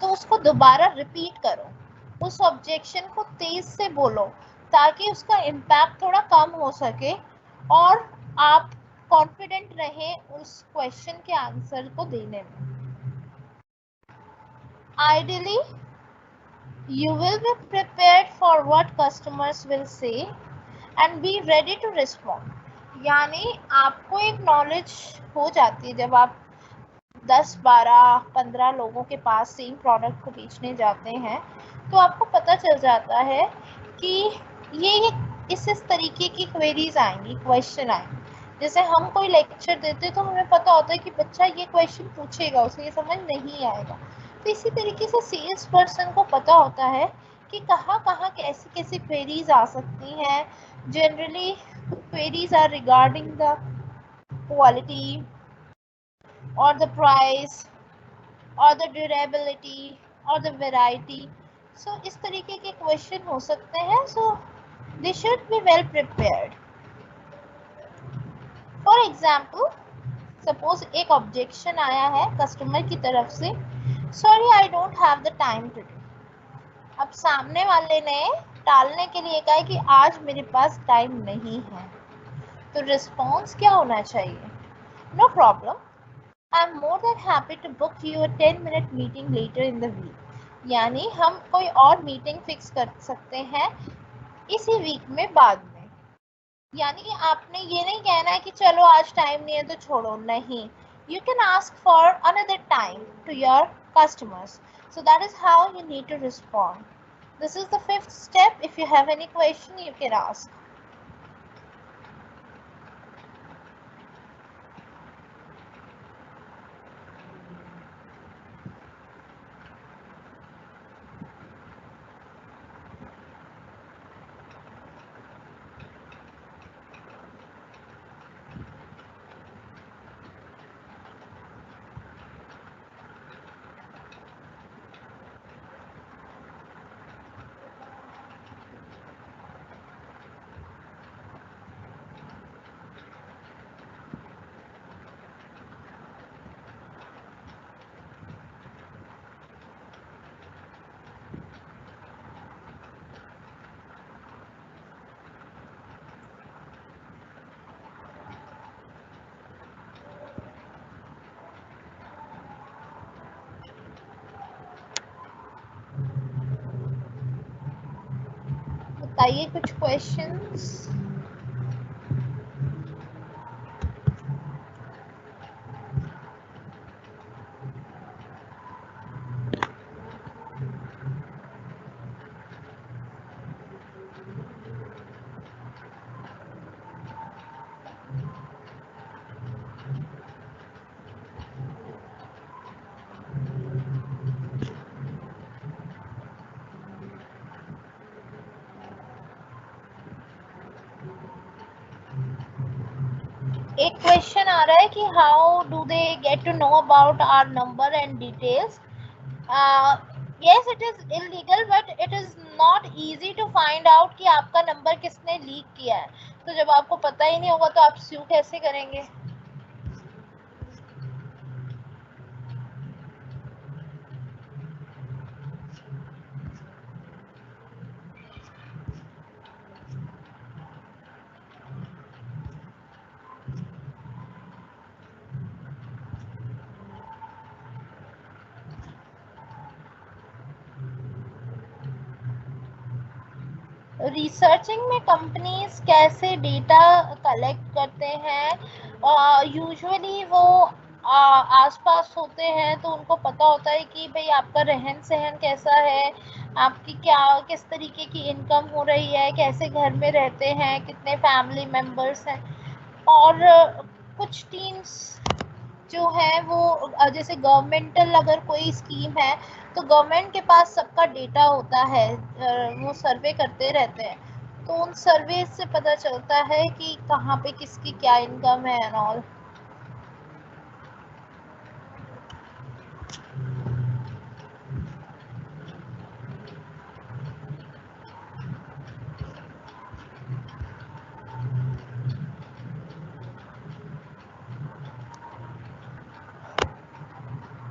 तो उसको दोबारा रिपीट करो, उस ऑब्जेक्शन को तेज से बोलो ताकि उसका इम्पैक्ट थोड़ा कम हो सके और आप कॉन्फिडेंट रहें उस क्वेश्चन के आंसर को देने में। Ideally, you will be prepared for what customers will say and be ready to respond. यानी आपको एक नॉलेज हो जाती है जब आप 10, 12, 15 लोगों के पास सेम प्रोडक्ट को बेचने जाते हैं, तो आपको पता चल जाता है कि ये इस तरीके की क्वेरीज आएंगी, क्वेश्चन आएंगे। जैसे हम कोई लेक्चर देते तो हमें पता होता है कि बच्चा ये क्वेश्चन पूछेगा, उसे ये समझ नहीं आएगा। तो इसी तरीके से सेल्स पर्सन को पता होता है कि कहाँ कैसी कैसी क्वेरीज आ सकती हैं। Generally queries are regarding the quality or the price or the durability or the variety. So इस तरीके के क्वेश्चन हो सकते हैं, so they should be well prepared. For example, suppose एक ऑब्जेक्शन आया है कस्टमर की तरफ से, sorry I don't have the time today. अब सामने वाले ने टालने के लिए कहा कि आज मेरे पास टाइम नहीं है, तो रिस्पॉन्स क्या होना चाहिए? No problem, I am more than happy to book you a 10-minute meeting later in the week. यानी हम कोई और मीटिंग फिक्स कर सकते हैं इसी वीक में बाद में। यानी आपने ये नहीं कहना है कि चलो आज टाइम नहीं है तो छोड़ो, नहीं, you can ask for another time to your customers. So that is how you need to respond. This is the 5th step. If you have any question, you can ask. बताइए कुछ क्वेश्चंस। एक क्वेश्चन आ रहा है कि how do they get to know about our number and details. Yes, it is illegal, but it is not easy to find out कि आपका नंबर किसने लीक किया है. तो जब आपको पता ही नहीं होगा तो आप स्यू कैसे करेंगे? रिसर्चिंग में कंपनीज कैसे डेटा कलेक्ट करते हैं? यूजुअली वो आसपास होते हैं तो उनको पता होता है कि भाई आपका रहन सहन कैसा है, आपकी क्या किस तरीके की इनकम हो रही है, कैसे घर में रहते हैं, कितने फैमिली मेम्बर्स हैं. और कुछ टीम्स जो है वो जैसे गवर्नमेंटल अगर कोई स्कीम है तो गवर्नमेंट के पास सबका डेटा होता है, वो सर्वे करते रहते हैं, तो उन सर्वे से पता चलता है कि कहाँ पे किसकी क्या इनकम है and all.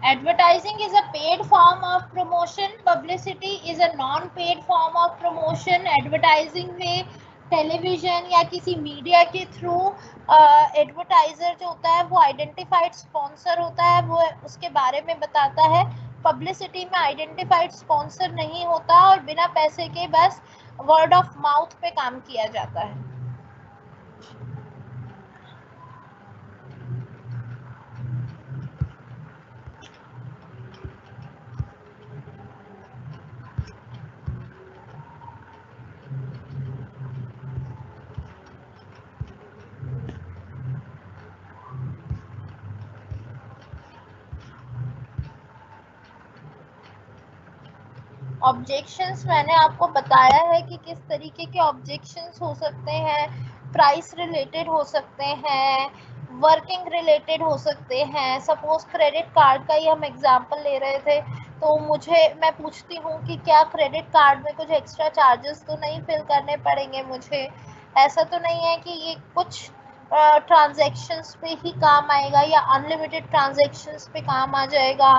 Advertising is a paid form of promotion. Publicity is a non-paid form of promotion. Advertising में टेलीविजन या किसी मीडिया के थ्रू एडवर्टाइजर जो होता है वो आइडेंटिफाइड स्पॉन्सर होता है, वो उसके बारे में बताता है. पब्लिसिटी में आइडेंटिफाइड स्पॉन्सर नहीं होता और बिना पैसे के बस वर्ड ऑफ माउथ पे काम किया जाता है. ऑब्जेक्शंस मैंने आपको बताया है कि किस तरीके के ऑब्जेक्शंस हो सकते हैं. प्राइस रिलेटेड हो सकते हैं, वर्किंग रिलेटेड हो सकते हैं. सपोज क्रेडिट कार्ड का ही हम एग्जांपल ले रहे थे, तो मैं पूछती हूँ कि क्या क्रेडिट कार्ड में कुछ एक्स्ट्रा चार्जेस तो नहीं फिल करने पड़ेंगे मुझे? ऐसा तो नहीं है कि ये कुछ ट्रांजैक्शंस पे ही काम आएगा या अनलिमिटेड ट्रांजैक्शंस पे काम आ जाएगा,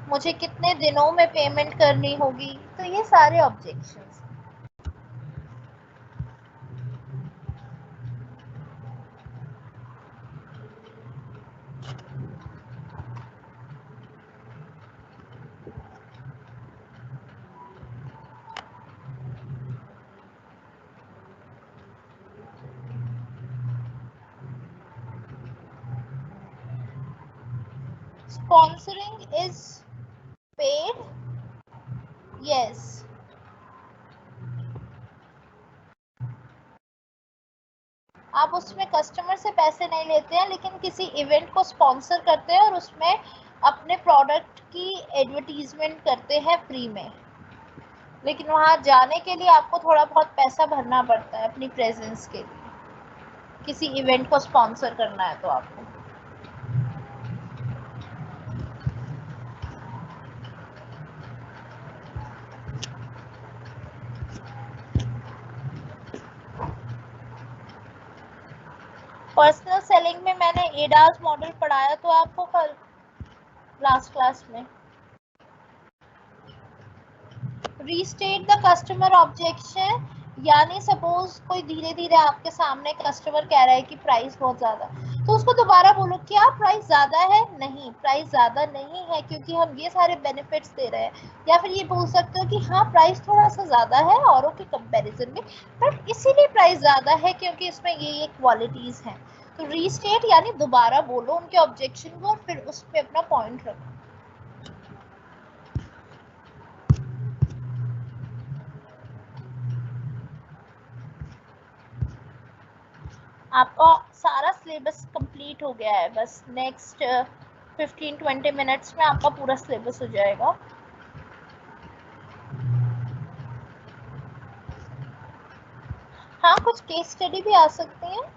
मुझे कितने दिनों में पेमेंट करनी होगी? तो ये सारे objections. Sponsoring is paid. Yes. आप उसमें कस्टमर से पैसे नहीं लेते हैं, लेकिन किसी इवेंट को स्पॉन्सर करते हैं और उसमें अपने प्रोडक्ट की एडवर्टीजमेंट करते हैं फ्री में, लेकिन वहाँ जाने के लिए आपको थोड़ा बहुत पैसा भरना पड़ता है अपनी प्रेजेंस के लिए. किसी इवेंट को स्पॉन्सर करना है तो आपको. पर्सनल सेलिंग में मैंने एडास मॉडल पढ़ाया तो आपको कल लास्ट क्लास में. रीस्टेट द कस्टमर ऑब्जेक्शन, यानी सपोज कोई धीरे धीरे आपके सामने कस्टमर कह रहा है कि प्राइस बहुत ज्यादा, तो उसको दोबारा बोलो क्या प्राइस ज्यादा है? नहीं, प्राइस ज्यादा नहीं है क्योंकि हम ये सारे बेनिफिट्स दे रहे हैं. या फिर ये बोल सकते हो कि हाँ प्राइस थोड़ा सा ज्यादा है औरों के कंपैरिजन में, बट इसीलिए प्राइस ज्यादा है क्योंकि इसमें ये क्वालिटीज हैं. तो रीस्टेट यानी दोबारा बोलो उनके ऑब्जेक्शन को और फिर उस पर अपना पॉइंट रखो. आपका सारा सिलेबस कंप्लीट हो गया है, बस नेक्स्ट 15-20 मिनट्स में आपका पूरा सिलेबस हो जाएगा. हाँ, कुछ केस स्टडी भी आ सकते हैं.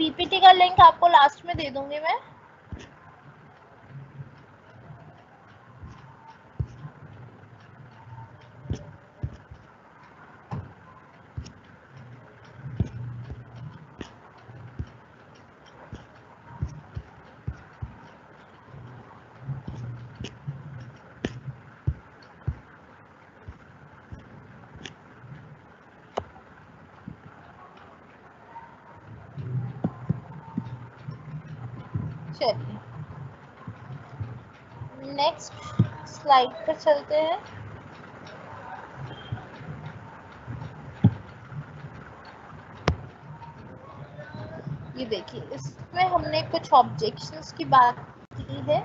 पीपीटी का लिंक आपको लास्ट में दे दूंगी मैं। चलिए नेक्स्ट स्लाइड पर चलते हैं। ये देखिए, इसमें हमने कुछ ऑब्जेक्शंस की बात की है।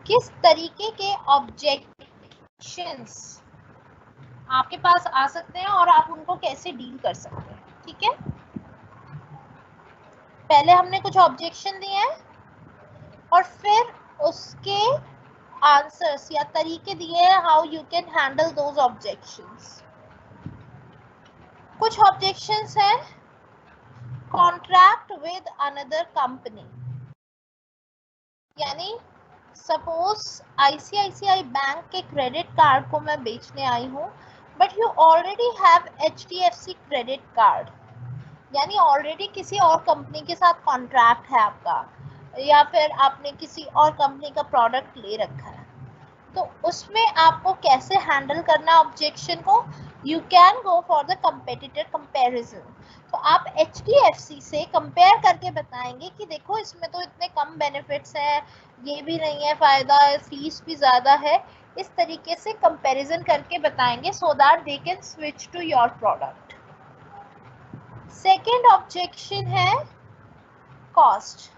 किस तरीके के ऑब्जेक्शंस आपके पास आ सकते हैं और आप उनको कैसे डील कर सकते हैं, ठीक है। पहले हमने कुछ ऑब्जेक्शन दिए हैं और फिर उसके आंसर्स या तरीके दिए हैं, how you can handle those objections. कुछ ऑब्जेक्शंस हैं, कॉन्ट्रैक्ट विद अनदर कंपनी, यानी सपोज आईसीआईसीआई बैंक के क्रेडिट कार्ड को मैं बेचने आई हूँ, but you already have HDFC credit card, यानी ऑलरेडी किसी और कंपनी के साथ कॉन्ट्रैक्ट है आपका, या फिर आपने किसी और कंपनी का प्रोडक्ट ले रखा है, तो उसमें आपको कैसे हैंडल करना ऑब्जेक्शन को। You can go for the competitor comparison. तो आप एचडीएफसी से कंपेयर करके बताएंगे कि देखो इसमें तो इतने कम बेनिफिट्स हैं, ये भी नहीं है फायदा, फीस भी ज़्यादा है। इस तरीके से कंपैरिजन करके बताएंगे so that they can switch to your product. Second objection है कॉस्ट।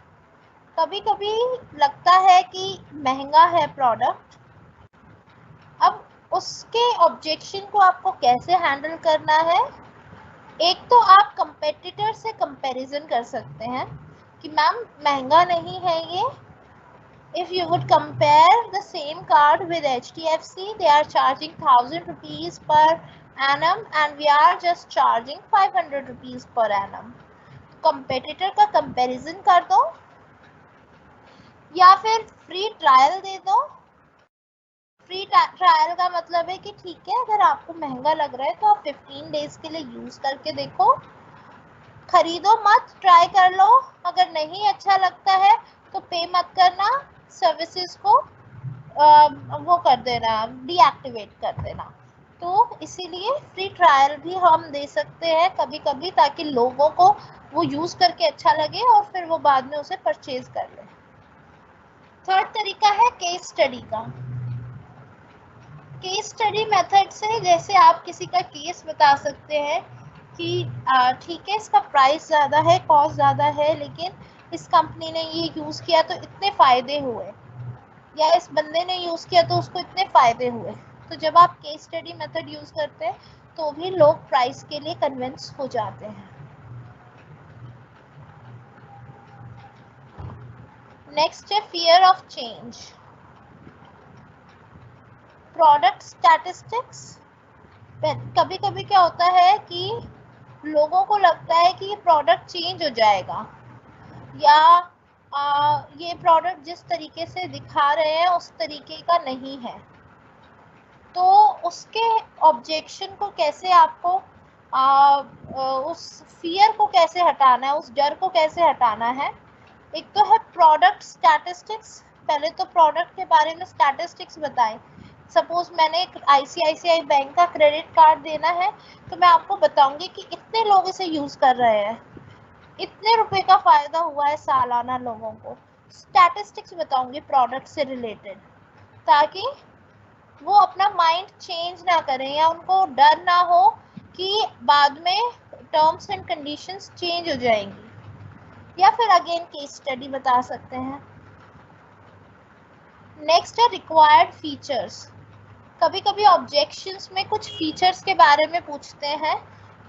कभी कभी लगता है कि महंगा है प्रोडक्ट, अब उसके ऑब्जेक्शन को आपको कैसे हैंडल करना है। एक तो आप कंपेटिटर से कंपैरिजन कर सकते हैं कि मैम महंगा नहीं है ये। If you would compare the same card with HDFC, they are charging 1000 rupees per annum and we are just charging 500 rupees per annum। Competitor का कंपैरिजन कर दो या फिर फ्री ट्रायल दे दो। फ्री ट्रायल का मतलब है कि ठीक है, अगर आपको महंगा लग रहा है तो आप 15 डेज के लिए यूज करके देखो, खरीदो मत, ट्राई कर लो, अगर नहीं अच्छा लगता है तो पे मत करना, सर्विसेज को वो कर देना, डीएक्टिवेट कर देना। तो इसीलिए फ्री ट्रायल भी हम दे सकते हैं कभी कभी, ताकि लोगों को वो यूज करके अच्छा लगे और फिर वो बाद में उसे परचेज कर ले। थर्ड तरीका है केस स्टडी का। केस स्टडी मेथड से जैसे आप किसी का केस बता सकते हैं कि ठीक है इसका प्राइस ज़्यादा है, कॉस्ट ज़्यादा है, लेकिन इस कंपनी ने ये यूज़ किया तो इतने फ़ायदे हुए, या इस बंदे ने यूज़ किया तो उसको इतने फ़ायदे हुए। तो जब आप केस स्टडी मेथड यूज़ करते हैं तो भी लोग प्राइस के लिए कन्विंस हो जाते हैं। नेक्स्ट है fear of change. Product statistics. कभी कभी क्या होता है कि लोगों को लगता है कि ये प्रोडक्ट चेंज हो जाएगा, या ये प्रोडक्ट जिस तरीके से दिखा रहे हैं उस तरीके का नहीं है। तो उसके ऑब्जेक्शन को कैसे आपको उस फियर को कैसे हटाना है, उस डर को कैसे हटाना है। एक तो है प्रोडक्ट स्टैटिस्टिक्स। पहले तो प्रोडक्ट के बारे में स्टैटिस्टिक्स बताएं। सपोज मैंने आईसीआईसीआई बैंक का क्रेडिट कार्ड देना है, तो मैं आपको बताऊंगी कि इतने लोग इसे यूज कर रहे हैं, इतने रुपए का फायदा हुआ है सालाना लोगों को। स्टैटिस्टिक्स बताऊंगी प्रोडक्ट से रिलेटेड, ताकि वो अपना माइंड चेंज ना करें या उनको डर ना हो कि बाद में टर्म्स एंड कंडीशंस चेंज हो जाएंगी। या फिर अगेन केस स्टडी बता सकते हैं। नेक्स्ट है रिक्वायर्ड फीचर्स। कभी कभी ऑब्जेक्शंस में कुछ फीचर्स के बारे में पूछते हैं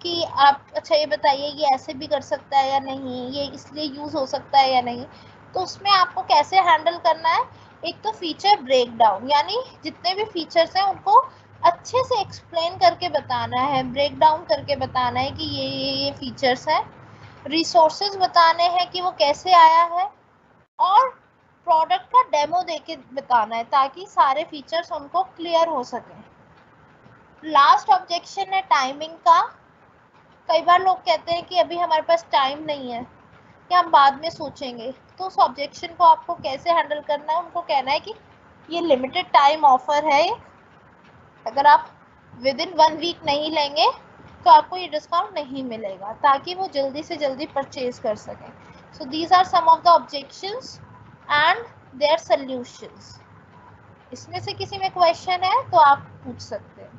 कि आप अच्छा ये बताइए ये ऐसे भी कर सकता है या नहीं, ये इसलिए यूज़ हो सकता है या नहीं। तो उसमें आपको कैसे हैंडल करना है। एक तो फीचर ब्रेकडाउन, यानी जितने भी फीचर्स हैं उनको अच्छे से एक्सप्लेन करके बताना है, ब्रेक डाउन करके बताना है कि ये फीचर्स हैं, रिसोर्सेज बताने हैं कि वो कैसे आया है, और प्रोडक्ट का डेमो देके बताना है ताकि सारे फीचर्स उनको क्लियर हो सके। लास्ट ऑब्जेक्शन है टाइमिंग का। कई बार लोग कहते हैं कि अभी हमारे पास टाइम नहीं है या हम बाद में सोचेंगे, तो उस ऑब्जेक्शन को आपको कैसे हैंडल करना है, उनको कहना है कि ये लिमिटेड टाइम ऑफर है, अगर आप विद इन 1 वीक नहीं लेंगे तो आपको ये डिस्काउंट नहीं मिलेगा, ताकि वो जल्दी से जल्दी परचेज कर सकें। So these are some of the objections and their solutions. इसमें से किसी में क्वेश्चन है तो आप पूछ सकते हैं।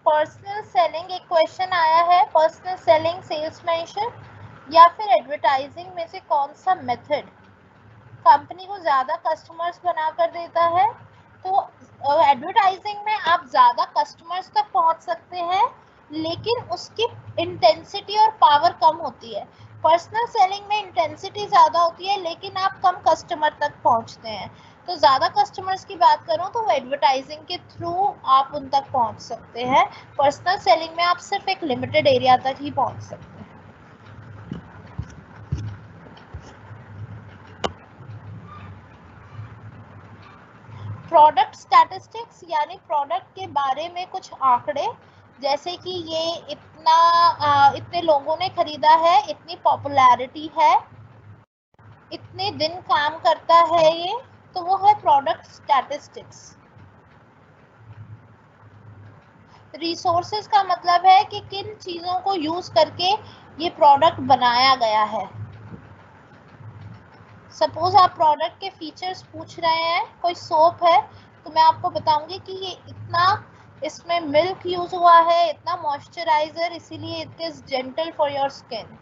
पर्सनल सेलिंग, एक क्वेश्चन आया है, पर्सनल सेलिंग, सेल्समैनशिप या फिर एडवर्टाइजिंग में से कौन सा मेथड कंपनी को ज़्यादा कस्टमर्स बना कर देता है? तो एडवर्टाइजिंग में आप ज़्यादा कस्टमर्स तक पहुंच सकते हैं, लेकिन उसकी इंटेंसिटी और पावर कम होती है। पर्सनल सेलिंग में इंटेंसिटी ज़्यादा होती है लेकिन आप कम कस्टमर तक पहुंचते हैं। तो ज़्यादा कस्टमर्स की बात करूं तो एडवर्टाइजिंग के थ्रू आप उन तक पहुंच सकते हैं। पर्सनल सेलिंग में आप सिर्फ एक लिमिटेड एरिया तक ही पहुंच सकते हैं। प्रोडक्ट स्टैटिस्टिक्स यानी प्रोडक्ट के बारे में कुछ आंकड़े, जैसे कि ये इतने लोगों ने खरीदा है, इतनी पॉपुलैरिटी है, इतने दिन काम करता है ये, तो वो है प्रोडक्ट स्टैटिस्टिक्स। रिसोर्सेज का मतलब है कि किन चीज़ों को यूज करके ये प्रोडक्ट बनाया गया है। सपोज आप प्रोडक्ट के फीचर्स पूछ रहे हैं, कोई सोप है, तो मैं आपको बताऊंगी कि ये इतना, इसमें मिल्क यूज हुआ है, इतना मॉइस्चराइजर, इसीलिए it is gentle for your skin.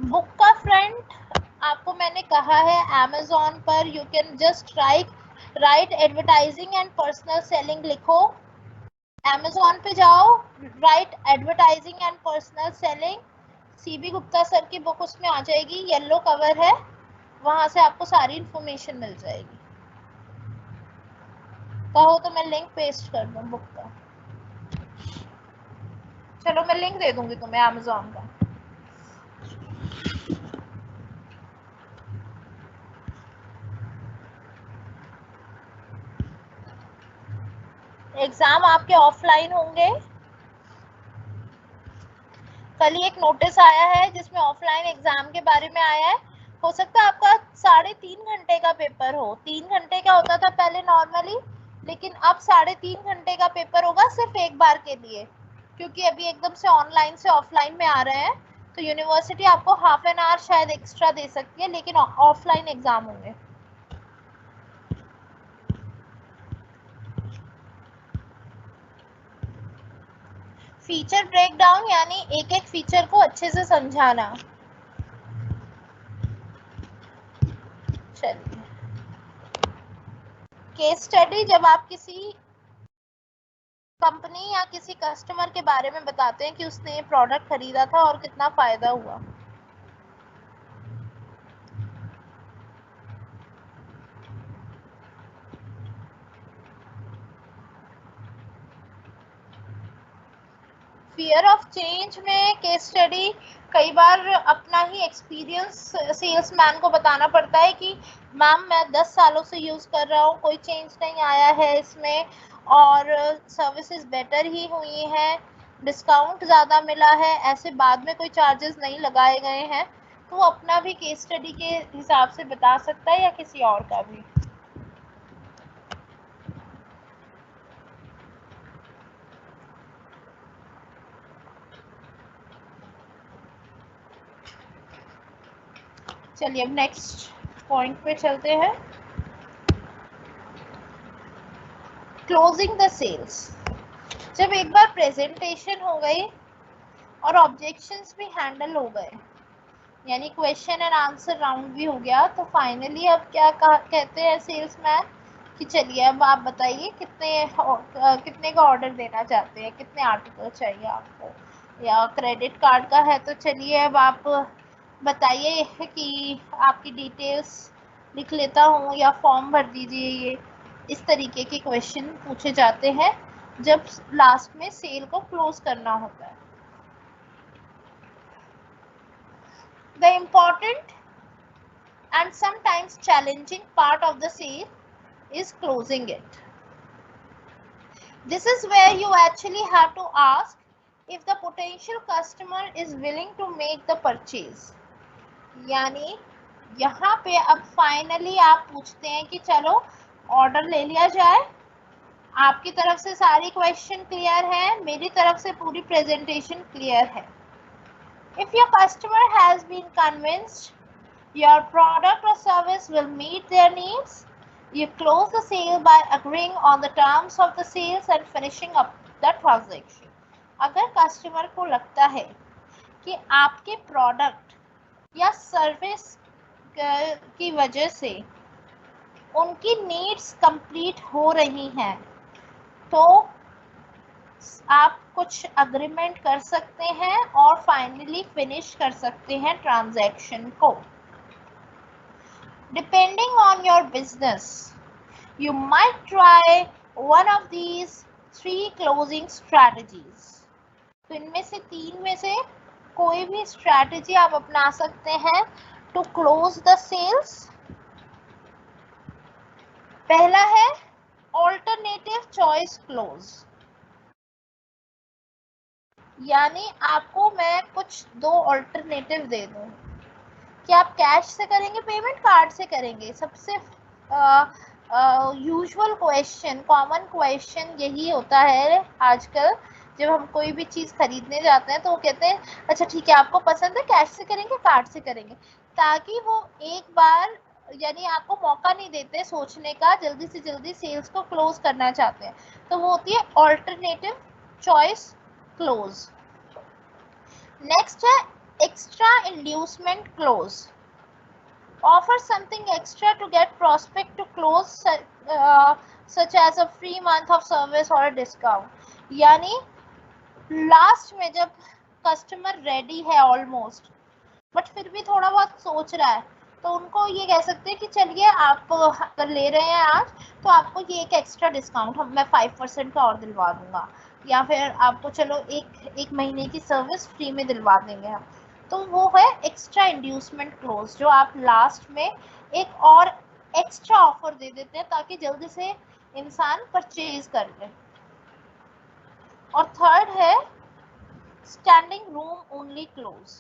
Book का फ्रंट आपको मैंने कहा है Amazon पर you can just right advertising and personal selling लिखो, Amazon पे जाओ, right advertising and personal selling, CB Gupta sir की बुक उसमें आ जाएगी, येलो कवर है, वहां से आपको सारी इंफॉर्मेशन मिल जाएगी। कहो तो मैं लिंक पेस्ट कर दूं बुक का। चलो मैं लिंक दे दूंगी तुम्हें Amazon का। एग्जाम आपके ऑफलाइन होंगे। कल ही एक नोटिस आया है जिसमें ऑफलाइन एग्जाम के बारे में आया है। हो सकता है आपका 3.5 घंटे का पेपर हो। 3 घंटे का होता था पहले नॉर्मली, लेकिन अब 3.5 घंटे का पेपर होगा सिर्फ एक बार के लिए, क्योंकि अभी एकदम से ऑनलाइन से ऑफलाइन में आ रहे हैं। तो यूनिवर्सिटी आपको हाफ एन आवर शायद एक्स्ट्रा दे सकती है, लेकिन ऑफलाइन एग्जाम होंगे। फीचर ब्रेकडाउन यानी एक एक फीचर को अच्छे से समझाना। चलिए, केस स्टडी, जब आप किसी कंपनी या किसी कस्टमर के बारे में बताते हैं कि उसने ये प्रोडक्ट खरीदा था और कितना फायदा हुआ। फियर ऑफ चेंज में केस स्टडी कई बार अपना ही एक्सपीरियंस सेल्समैन को बताना पड़ता है कि मैम मैं 10 सालों से यूज़ कर रहा हूँ, कोई चेंज नहीं आया है इसमें और सर्विसेज बेटर ही हुई हैं, डिस्काउंट ज़्यादा मिला है, ऐसे बाद में कोई चार्जेस नहीं लगाए गए हैं, तो वो अपना भी केस स्टडी के हिसाब से बता सकता है या किसी और का भी। चलिए अब नेक्स्ट पॉइंट पे चलते हैं, क्लोजिंग द सेल्स। जब एक बार प्रेजेंटेशन हो गई और ऑब्जेक्शंस भी हैंडल हो गए, यानी क्वेश्चन एंड आंसर राउंड भी हो गया, तो फाइनली अब क्या कहते हैं सेल्समैन कि चलिए अब आप बताइए कितने का ऑर्डर देना चाहते हैं, कितने आर्टिकल चाहिए आपको, या क्रेडिट कार्ड का है तो चलिए अब आप बताइए कि आपकी डिटेल्स लिख लेता हूँ या फॉर्म भर दीजिए। ये इस तरीके के क्वेश्चन पूछे जाते हैं जब लास्ट में सेल को क्लोज करना होता है। The important and sometimes challenging part of the sale is closing it. This is where you actually have to ask if the potential customer is willing to make the purchase. यानी यहाँ पे अब फाइनली आप पूछते हैं कि चलो ऑर्डर ले लिया जाए, आपकी तरफ से सारी क्वेश्चन क्लियर है, मेरी तरफ से पूरी प्रेजेंटेशन क्लियर है। If your customer has been convinced your product or service will meet their needs, you close the sale by agreeing on the terms of the sales and finishing up the transaction. अगर कस्टमर को लगता है कि आपके प्रोडक्ट या सर्विस की वजह से उनकी नीड्स कंप्लीट हो रही हैं, तो आप कुछ अग्रीमेंट कर सकते हैं और फाइनली फिनिश कर सकते हैं ट्रांजैक्शन को। Depending on your business, you might try one of these 3 closing strategies. तो इनमें से 3 में से कोई भी स्ट्रैटेजी आप अपना सकते हैं to close the sales। पहला है alternative choice close, यानी आपको मैं कुछ 2 अल्टरनेटिव दे दूं कि आप कैश से करेंगे पेमेंट, कार्ड से करेंगे। सबसे यूजुअल क्वेश्चन, कॉमन क्वेश्चन यही होता है आजकल, जब हम कोई भी चीज़ खरीदने जाते हैं तो वो कहते हैं अच्छा ठीक है आपको पसंद है कैश से करेंगे कार्ड से करेंगे, ताकि वो एक बार यानी आपको मौका नहीं देते सोचने का, जल्दी से जल्दी सेल्स को क्लोज करना चाहते हैं, तो वो होती है ऑल्टरनेटिव चॉइस क्लोज। नेक्स्ट है extra inducement clause. Offer something extra to get prospect to close, such as a free month of service or a discount. यानी लास्ट में जब कस्टमर रेडी है ऑलमोस्ट, बट फिर भी थोड़ा बहुत सोच रहा है, तो उनको ये कह सकते हैं कि चलिए आप अगर ले रहे हैं आज तो आपको ये एक एक्स्ट्रा डिस्काउंट मैं 5% का और दिलवा दूंगा, या फिर आपको चलो एक महीने की सर्विस फ्री में दिलवा देंगे हम। तो वो है एक्स्ट्रा इंड्यूसमेंट क्लोज, जो आप लास्ट में एक और एक्स्ट्रा ऑफर दे देते हैं ताकि जल्दी से इंसान परचेज कर ले। और थर्ड है standing room only close.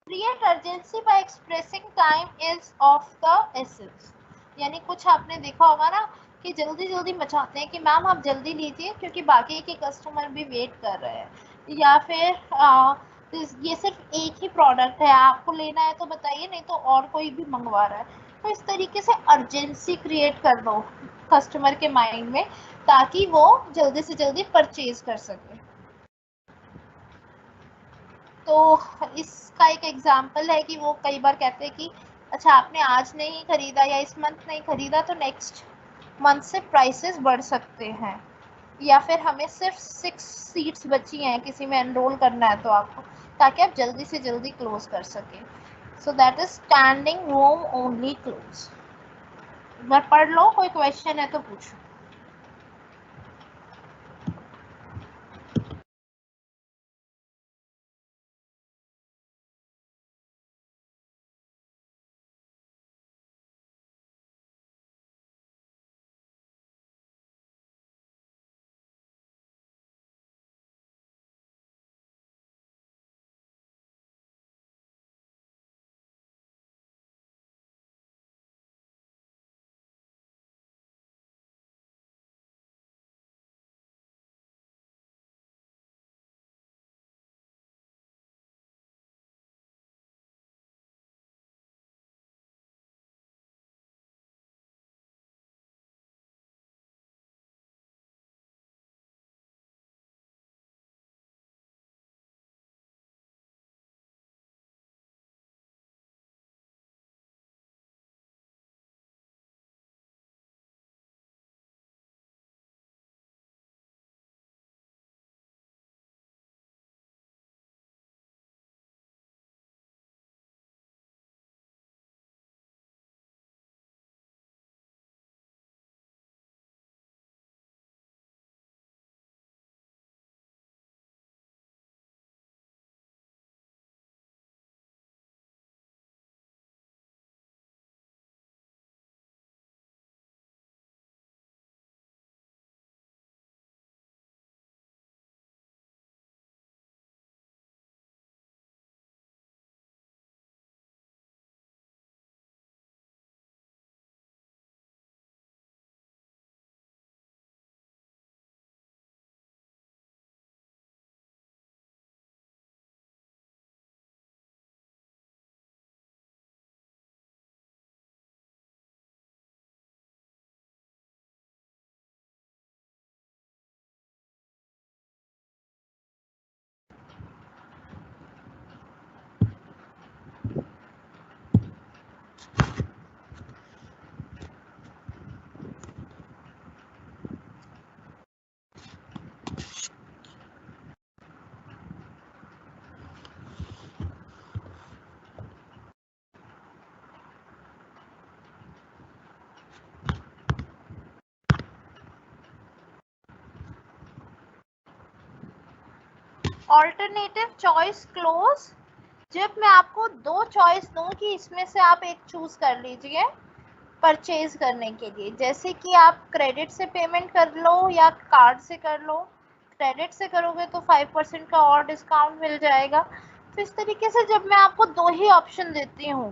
Create urgency bye expressing time is of the essence, यानी कुछ आपने देखा होगा ना कि जल्दी जल्दी मचाते हैं कि मैम आप जल्दी लीजिए क्योंकि बाकी के कस्टमर भी वेट कर रहे हैं, या फिर ये सिर्फ एक ही प्रोडक्ट है आपको लेना है तो बताइए नहीं तो और कोई भी मंगवा रहा है। तो इस तरीके से अर्जेंसी क्रिएट कर दो कस्टमर के माइंड में ताकि वो जल्दी से जल्दी परचेज कर सके। तो इसका एक एग्जाम्पल है कि वो कई बार कहते हैं कि अच्छा आपने आज नहीं खरीदा या इस मंथ नहीं खरीदा तो नेक्स्ट मंथ से प्राइसेस बढ़ सकते हैं, या फिर हमें सिर्फ 6 सीट्स बची हैं किसी में एनरोल करना है तो आपको, ताकि आप जल्दी से जल्दी क्लोज कर सकें। So that is standing room only close. एक बार पढ़ लो, कोई क्वेश्चन है तो पूछो। ऑल्टरनेटिव चॉइस क्लोज, जब मैं आपको दो चॉइस दूं कि इसमें से आप एक चूज कर लीजिए परचेज करने के लिए, जैसे कि आप क्रेडिट से पेमेंट कर लो या कार्ड से कर लो। क्रेडिट से करोगे तो 5% का और डिस्काउंट मिल जाएगा। तो इस तरीके से जब मैं आपको दो ही ऑप्शन देती हूँ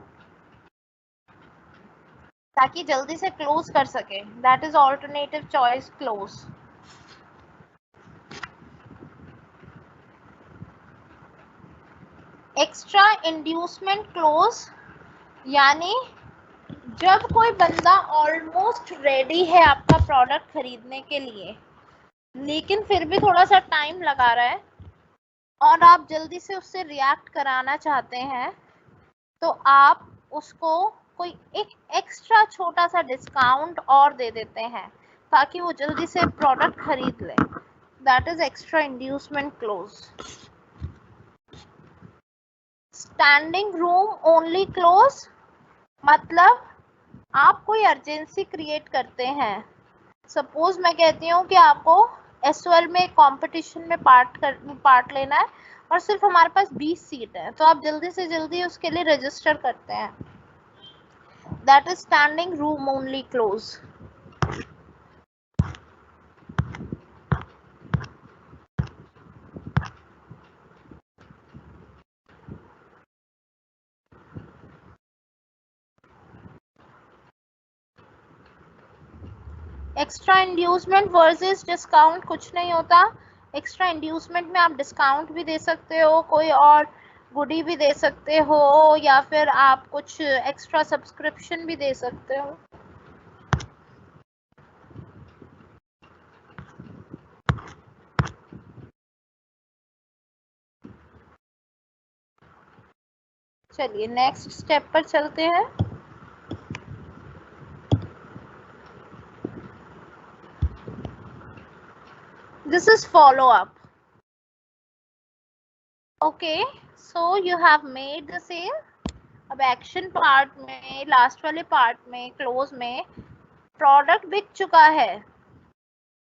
ताकि जल्दी से क्लोज कर सके, that is alternative choice close. Extra inducement close, यानी जब कोई बंदा ऑलमोस्ट रेडी है आपका प्रोडक्ट खरीदने के लिए, लेकिन फिर भी थोड़ा सा टाइम लगा रहा है और आप जल्दी से उससे रिएक्ट कराना चाहते हैं, तो आप उसको कोई एक एक्स्ट्रा छोटा सा डिस्काउंट और दे देते हैं ताकि वो जल्दी से प्रोडक्ट खरीद ले। That is extra inducement close. Standing room only close, मतलब आप कोई अर्जेंसी क्रिएट करते हैं। सपोज मैं कहती हूँ कि आपको एसओएल में कंपटीशन में पार्ट लेना है और सिर्फ हमारे पास 20 सीट है, तो आप जल्दी से जल्दी उसके लिए रजिस्टर करते हैं। That is standing room only close. Extra inducement versus discount कुछ नहीं होता। एक्स्ट्रा इंड्यूसमेंट में आप डिस्काउंट भी दे सकते हो, कोई और गुडी भी दे सकते हो, या फिर आप कुछ एक्स्ट्रा सब्सक्रिप्शन भी दे सकते हो। चलिए नेक्स्ट स्टेप पर चलते हैं। This is follow up. Okay, so you have made the sale. अब एक्शन पार्ट में, लास्ट वाले पार्ट में, क्लोज में प्रोडक्ट बिक चुका है।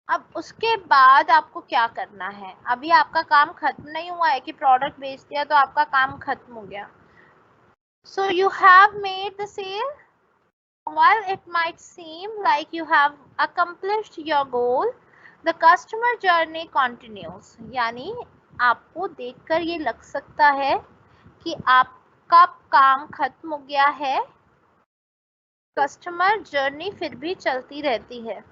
अब उसके बाद आपको क्या करना है? अभी आपका काम खत्म नहीं हुआ है कि प्रोडक्ट बेच दिया तो आपका काम खत्म हो गया। So you have made the sale. While it might seem like you have accomplished your goal, the customer journey continues. यानी आपको देखकर ये लग सकता है कि आपका काम खत्म हो गया है, कस्टमर जर्नी फिर भी चलती रहती है।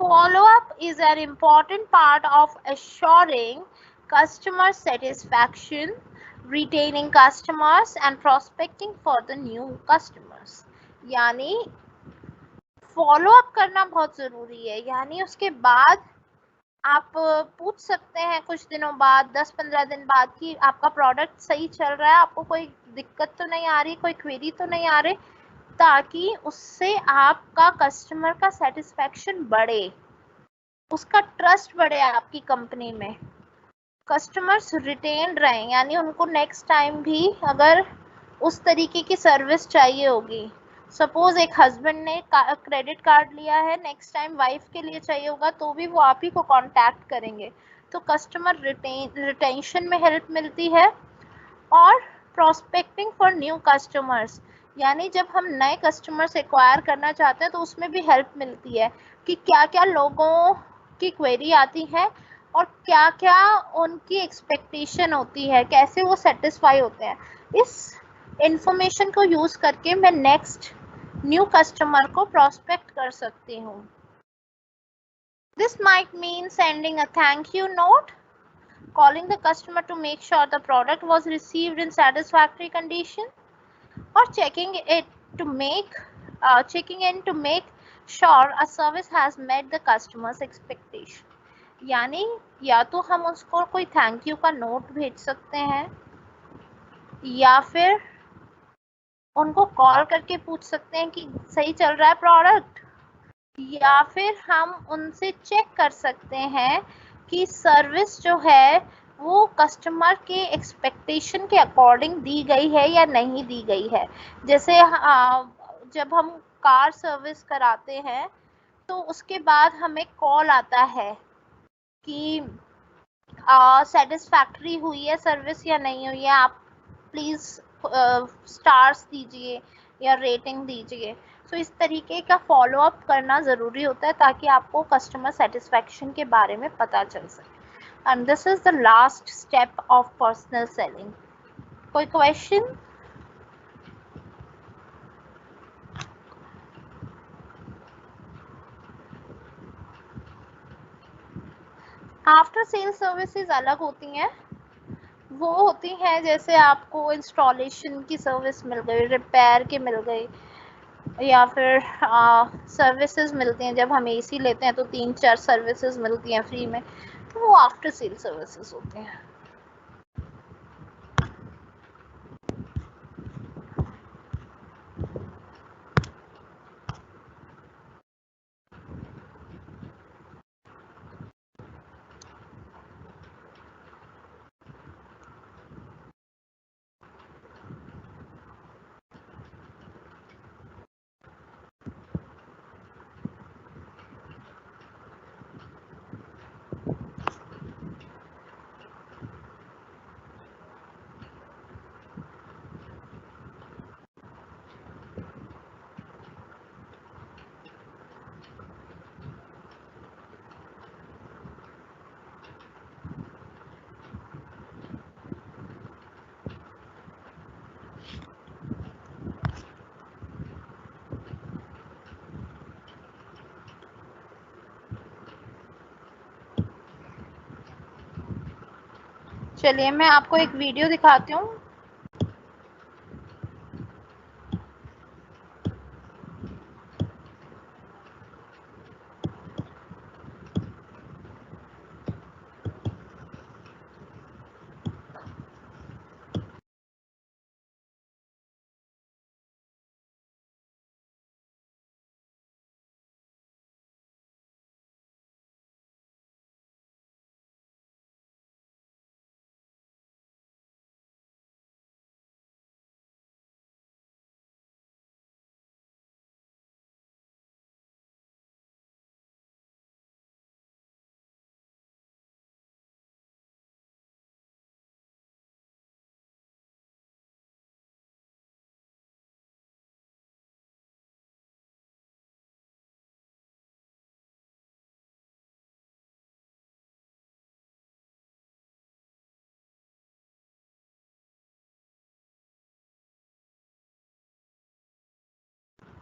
Follow-up is an important part of assuring customer satisfaction, retaining customers and prospecting for the new customers. यानी फॉलो अप करना बहुत जरूरी है। यानी उसके बाद आप पूछ सकते हैं कुछ दिनों बाद, 10-15 दिन बाद, कि आपका प्रोडक्ट सही चल रहा है, आपको कोई दिक्कत तो नहीं आ रही, कोई क्वेरी तो नहीं आ रही, ताकि उससे आपका कस्टमर का सेटिस्फेक्शन बढ़े, उसका ट्रस्ट बढ़े आपकी कंपनी में, कस्टमर्स रिटेन रहे, यानी उनको नेक्स्ट टाइम भी अगर उस तरीके की सर्विस चाहिए होगी, सपोज एक हस्बैंड ने क्रेडिट कार्ड लिया है, नेक्स्ट टाइम वाइफ के लिए चाहिए होगा तो भी वो आप ही को कांटेक्ट करेंगे। तो कस्टमर रिटेंशन में हेल्प मिलती है। और प्रोस्पेक्टिंग फॉर न्यू कस्टमर्स, यानी जब हम नए कस्टमर्स एक्वायर करना चाहते हैं तो उसमें भी हेल्प मिलती है कि क्या क्या लोगों की क्वेरी आती है और क्या क्या उनकी एक्सपेक्टेशन होती है, कैसे वो सेटिस्फाई होते हैं। इस इंफॉर्मेशन को यूज करके मैं नेक्स्ट न्यू कस्टमर को प्रोस्पेक्ट कर सकती हूँ। This might mean sending a thank you note, calling the customer to make sure the product was received in satisfactory condition, or checking in to make sure a service has met the customer's expectation. यानी या तो हम उसको कोई थैंक यू का नोट भेज सकते हैं, या फिर उनको कॉल करके पूछ सकते हैं कि सही चल रहा है प्रोडक्ट, या फिर हम उनसे चेक कर सकते हैं कि सर्विस जो है वो कस्टमर के एक्सपेक्टेशन के अकॉर्डिंग दी गई है या नहीं दी गई है। जैसे जब हम कार सर्विस कराते हैं तो उसके बाद हमें कॉल आता है कि सेटिस्फैक्ट्री हुई है सर्विस या नहीं हुई है, आप प्लीज़ स्टार्स दीजिए या रेटिंग दीजिए। सो इस तरीके का फॉलो अप करना ज़रूरी होता है ताकि आपको कस्टमर सेटिस्फैक्शन के बारे में पता चल सके। And this is the last step of personal selling. कोई क्वेश्चन? आफ्टर सेल सर्विसेज अलग होती हैं, वो होती हैं जैसे आपको इंस्टॉलेशन की सर्विस मिल गई, रिपेयर की मिल गई, या फिर सर्विसेज मिलती हैं। जब हम एसी लेते हैं तो 3-4 सर्विसेज मिलती हैं फ्री में, तो वो आफ्टर सेल सर्विसेज होती हैं। चलिए मैं आपको एक वीडियो दिखाती हूँ।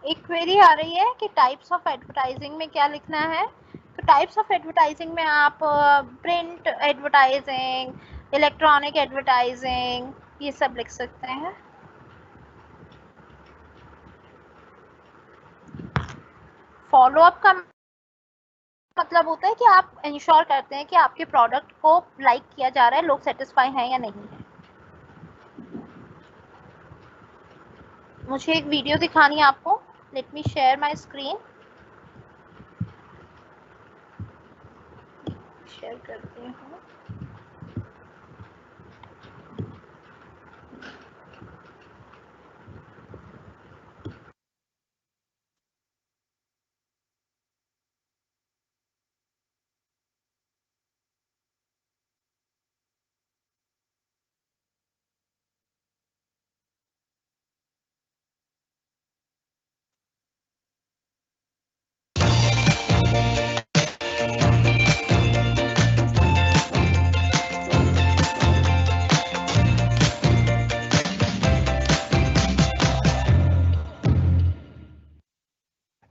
एक क्वेरी आ रही है कि टाइप्स ऑफ एडवर्टाइजिंग में क्या लिखना है। तो टाइप्स ऑफ एडवर्टाइजिंग में आप प्रिंट एडवर्टाइजिंग, इलेक्ट्रॉनिक एडवर्टाइजिंग, ये सब लिख सकते हैं। फॉलो अप का मतलब होता है कि आप इंश्योर करते हैं कि आपके प्रोडक्ट को लाइक किया जा रहा है, लोग सेटिस्फाई हैं या नहीं है। मुझे एक वीडियो दिखानी है आपको। Let me share my screen. Share करती हूँ।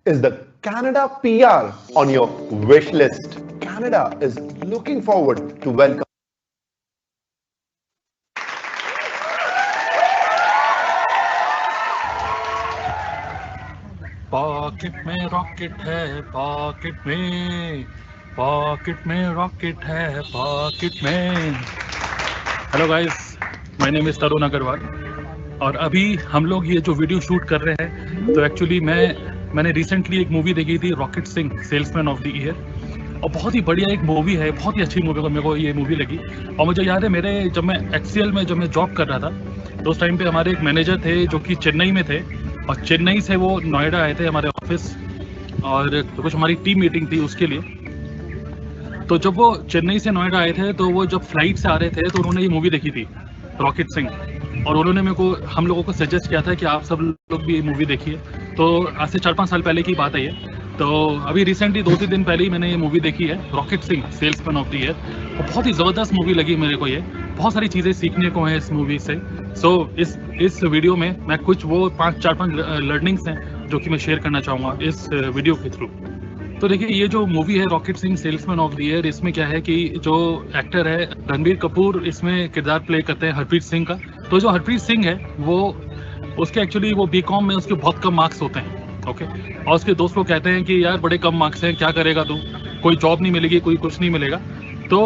Is the Canada PR on your wish list? Canada is looking forward to welcome. Pocket में रॉकेट है, पॉकेट में रॉकेट है, पॉकेट में। Hello guys, my name is Tarun Agarwal और अभी हम लोग ये जो वीडियो शूट कर रहे हैं तो एक्चुअली मैंने रिसेंटली एक मूवी देखी थी, rocket Singh salesman of the year, और बहुत ही बढ़िया एक मूवी है, बहुत ही अच्छी मूवी मेरे को ये मूवी लगी। और मुझे याद है जब मैं HCL में जब मैं जॉब कर रहा था तो उस टाइम पे हमारे एक मैनेजर थे जो कि चेन्नई में थे और चेन्नई से वो नोएडा आए थे हमारे ऑफिस, और तो कुछ हमारी टीम मीटिंग थी उसके लिए। तो जब वो चेन्नई से नोएडा आए थे तो वो जब फ्लाइट से आ रहे थे तो उन्होंने ये मूवी देखी थी रॉकेट सिंह, और उन्होंने मेरे को हम लोगों को सजेस्ट किया था कि आप सब लोग भी ये मूवी देखिए। तो आज से 4-5 साल पहले की बात है ये। तो अभी रिसेंटली 2-3 दिन पहले ही मैंने ये मूवी देखी है rocket Singh salesman of the year. बहुत ही ज़बरदस्त मूवी लगी मेरे को ये, बहुत सारी चीज़ें सीखने को है इस मूवी से। सो इस वीडियो में मैं कुछ वो 4-5 लर्निंग्स हैं जो कि मैं शेयर करना चाहूँगा इस वीडियो के थ्रू। तो देखिए ये जो मूवी है rocket Singh salesman of the year, इसमें क्या है कि जो एक्टर है रणबीर कपूर इसमें किरदार प्ले करते हैं हरप्रीत सिंह का। तो जो हरप्रीत सिंह है वो उसके एक्चुअली वो बीकॉम में उसके बहुत कम मार्क्स होते हैं, ओके। और उसके दोस्त लोग कहते हैं कि यार बड़े कम मार्क्स हैं, क्या करेगा तू, कोई जॉब नहीं मिलेगी, कोई कुछ नहीं मिलेगा। तो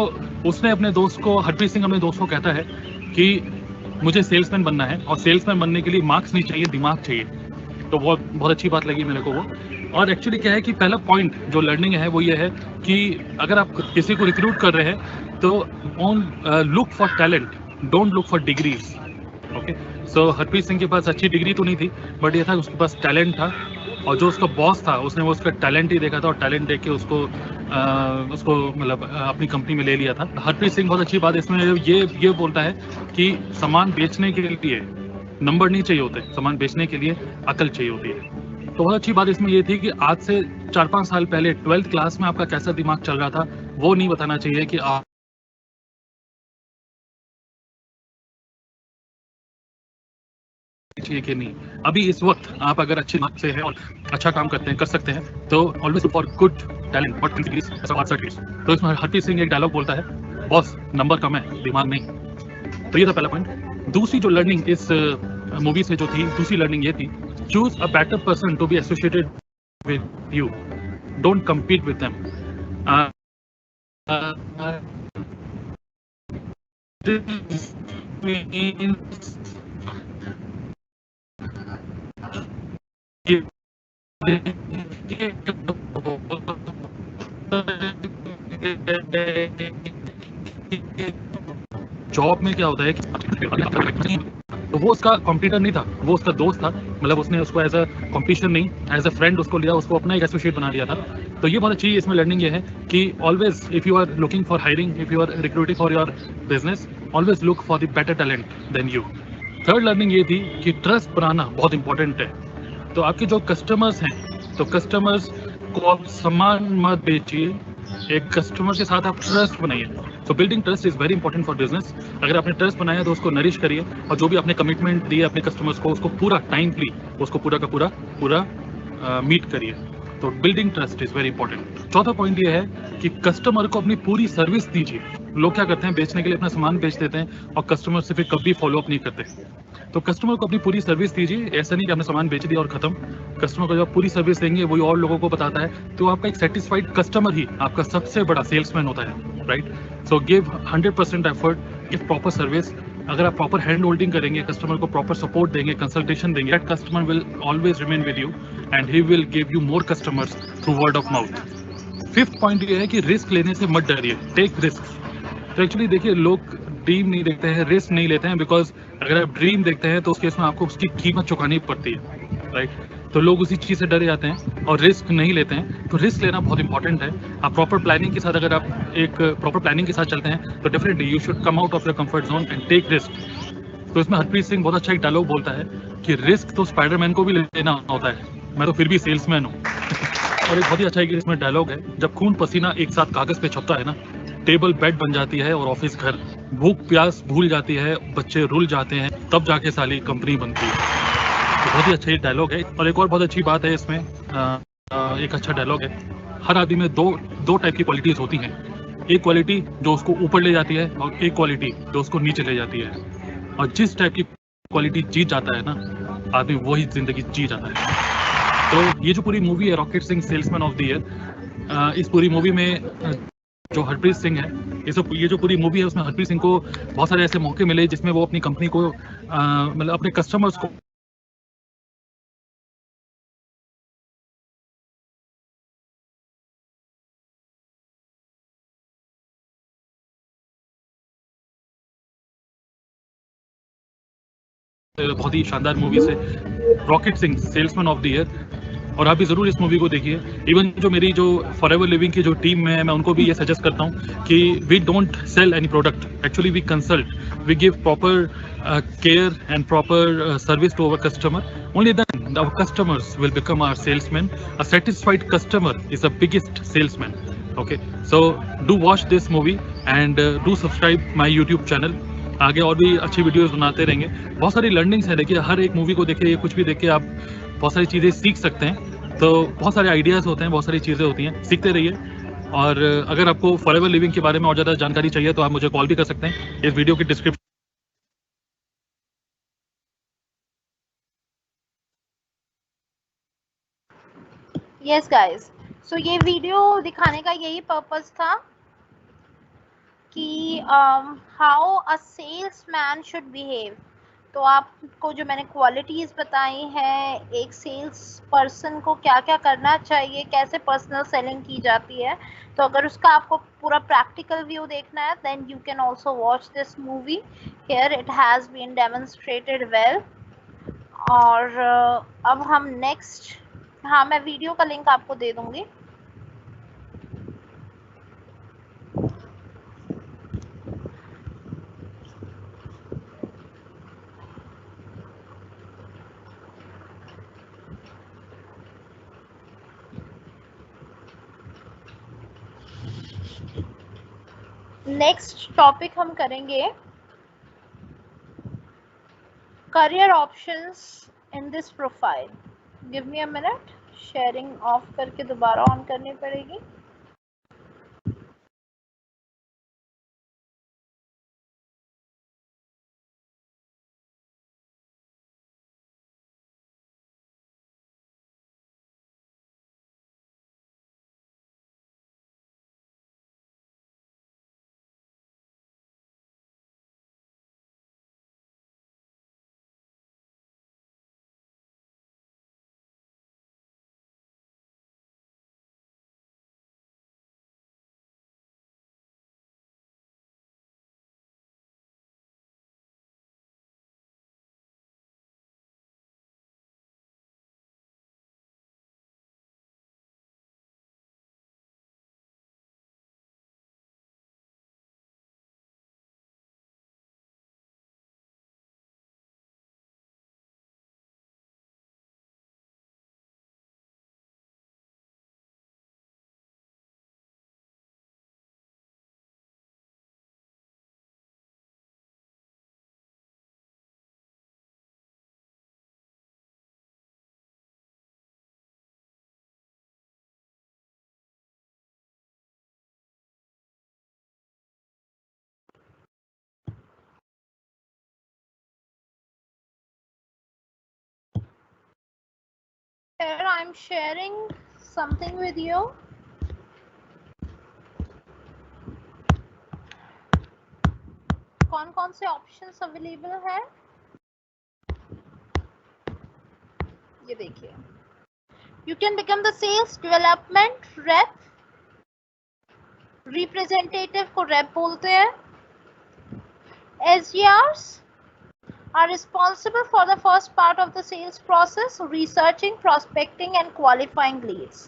उसने अपने दोस्त को, हरप्रीत सिंह अपने दोस्त को कहता है कि मुझे सेल्समैन बनना है और सेल्समैन बनने के लिए मार्क्स नहीं चाहिए, दिमाग चाहिए। तो बहुत अच्छी बात लगी मेरे को वो। और एक्चुअली क्या है कि पहला पॉइंट जो लर्निंग है वो ये है कि अगर आप किसी को रिक्रूट कर रहे हैं तो look for talent, don't look for degrees, okay. So Harpreet Singh के पास अच्छी डिग्री तो नहीं थी, बट ये था उसके पास टैलेंट था, और जो उसका बॉस था उसने वो उसका टैलेंट ही देखा था और टैलेंट देख के उसको मतलब अपनी कंपनी में ले लिया था। हरप्रीत सिंह बहुत अच्छी बात इसमें ये बोलता है कि सामान बेचने के लिए नंबर नहीं चाहिए होते, सामान बेचने के लिए अकल चाहिए होती है। तो बहुत अच्छी बात इसमें ये थी कि आज से 4-5 साल पहले 12th क्लास में आपका कैसा दिमाग चल रहा था वो नहीं बताना चाहिए कि आप चाहिए कि नहीं। अभी इस वक्त आप अगर अच्छे मार्क्स से हैं और अच्छा काम करते हैं, कर सकते हैं, तो always look for good talent, not degrees, तो इसमें हरप्रीत सिंह एक डायलॉग बोलता है, बॉस नंबर कम है, दिमाग नहीं। तो ये था पहला पॉइंट। दूसरी जो लर्निंग इस मूवी से जो थी, दूसरी लर्निंग ये थी, choose a better person to be associated with you, don't compete with them. Job में क्या होता है कि तो वो उसका कॉम्पिटिटर नहीं था, वो उसका दोस्त था, मतलब उसने उसको एज अ कॉम्पिटिशन नहीं, एज अ फ्रेंड उसको लिया, उसको अपना एक एसोसिएट बना लिया था। तो ये बहुत अच्छी इसमें लर्निंग ये है कि always if you are looking for hiring, if you are recruiting for your business, always look for the better talent than you. Third learning ये थी कि ट्रस्ट बनाना बहुत इंपॉर्टेंट है। तो आपके जो कस्टमर्स हैं, तो कस्टमर्स को आप सामान मत बेचिए, एक कस्टमर के साथ आप ट्रस्ट बनाइए। तो building trust is very important for business. अगर आपने ट्रस्ट बनाया तो उसको नरिश करिए, और जो भी आपने कमिटमेंट दिए अपने कस्टमर्स को उसको पूरा टाइमली उसको पूरा का पूरा मीट करिए। तो building trust is very important. चौथा पॉइंट ये है कि कस्टमर को अपनी पूरी सर्विस दीजिए। लोग क्या करते हैं, बेचने के लिए अपना सामान बेच देते हैं और कस्टमर से फिर कभी फॉलो अप नहीं करते। तो कस्टमर को अपनी पूरी सर्विस दीजिए, ऐसा नहीं कि आपने सामान बेच दिया और खत्म। कस्टमर को जब पूरी सर्विस देंगे वही और लोगों को बताता है, तो आपका एक सेटिस्फाइड कस्टमर ही आपका सबसे बड़ा सेल्समैन होता है, right. So give 100% effort, give proper service. अगर आप प्रॉपर हैंड होल्डिंग करेंगे, कस्टमर को प्रॉपर सपोर्ट देंगे, कंसल्टेशन देंगे, that customer will always remain with you and he will give you more customers through word of mouth. Fifth point ये है कि रिस्क लेने से मत डरिए, टेक रिस्क। तो एक्चुअली देखिए, लोग ड्रीम नहीं देखते हैं, रिस्क नहीं लेते हैं, बिकॉज अगर आप ड्रीम देखते हैं तो उस केस में आपको उसकी कीमत चुकानी पड़ती है, राइट। तो लोग उसी चीज़ से डरे जाते हैं और रिस्क नहीं लेते हैं। तो रिस्क लेना बहुत इंपॉर्टेंट है। आप प्रॉपर प्लानिंग के साथ, अगर आप एक प्रॉपर प्लानिंग के साथ चलते हैं तो definitely you should come out of your comfort zone and take risk. तो इसमें हरप्रीत सिंह बहुत अच्छा एक डायलॉग बोलता है कि रिस्क तो स्पाइडरमैन को भी लेना होता है, मैं तो फिर भी सेल्समैन हूँ। और एक बहुत ही अच्छा एक इसमें डायलॉग है, जब खून पसीना एक साथ कागज पे छपता है ना, टेबल बेड बन जाती है और ऑफिस घर, भूख प्यास भूल जाती है, बच्चे रुल जाते हैं, तब जाके साली कंपनी बनती है। तो बहुत ही अच्छा ये डायलॉग है। और एक और बहुत अच्छी बात है इसमें, एक अच्छा डायलॉग है, हर आदमी में दो टाइप की क्वालिटीज होती हैं। एक क्वालिटी जो उसको ऊपर ले जाती है और एक क्वालिटी जो उसको नीचे ले जाती है। और जिस टाइप की क्वालिटी जीत जाता है ना आदमी, वही जिंदगी जी जाता है। तो ये जो पूरी मूवी है rocket Singh salesman of the year, इस पूरी मूवी में जो हरप्रीत सिंह है, ये जो पूरी मूवी है उसमें हरप्रीत सिंह को बहुत सारे ऐसे मौके मिले जिसमें वो अपनी कंपनी को मतलब अपने कस्टमर्स को बहुत ही शानदार मूवी से rocket Singh salesman of the year और आप भी ज़रूर इस मूवी को देखिए। इवन जो मेरी जो फॉरएवर लिविंग की जो टीम में है, मैं उनको भी ये सजेस्ट करता हूँ कि we don't sell any product, actually we consult, we give proper care and proper service to our customer. Only then our customers will become our salesmen. A satisfied customer is the biggest salesman. Okay, so do watch this movie and do subscribe my YouTube channel. आगे और भी अच्छी वीडियोस बनाते रहेंगे. बहुत सारी लर्निंग्स है. देखिए, हर एक मूवी को देखिए, कुछ भी देख के आप बहुत सारी चीज़ें सीख सकते हैं. तो बहुत सारे आइडियाज़ होते हैं, बहुत सारी चीज़ें होती हैं, सीखते रहिए. और अगर आपको फॉरएवर लिविंग के बारे में और ज़्यादा जानकारी चाहिए तो आप मुझे कॉल भी कर सकते हैं. इस वीडियो की डिस्क्रिप्शन यस गाइस, सो ये वीडियो दिखाने का यही पर्पस था कि how a salesman should behave. तो आपको जो मैंने क्वालिटीज़ बताई हैं, एक सेल्स पर्सन को क्या क्या करना चाहिए, कैसे पर्सनल सेलिंग की जाती है, तो अगर उसका आपको पूरा प्रैक्टिकल व्यू देखना है then you can also watch this movie. Here it has been demonstrated well. और अब हम नेक्स्ट, हाँ मैं वीडियो का लिंक आपको दे दूंगी. नेक्स्ट टॉपिक हम करेंगे career options in this profile. Give me a minute, sharing of करके दोबारा ऑन करनी पड़ेगी. Here I'm sharing something with you. कौन कौन से ऑप्शंस अवेलेबल हैं ये देखिए. You can become the sales development rep. Representative को रेप बोलते हैं. SDRs are responsible for the first part of the sales process, researching, prospecting and qualifying leads.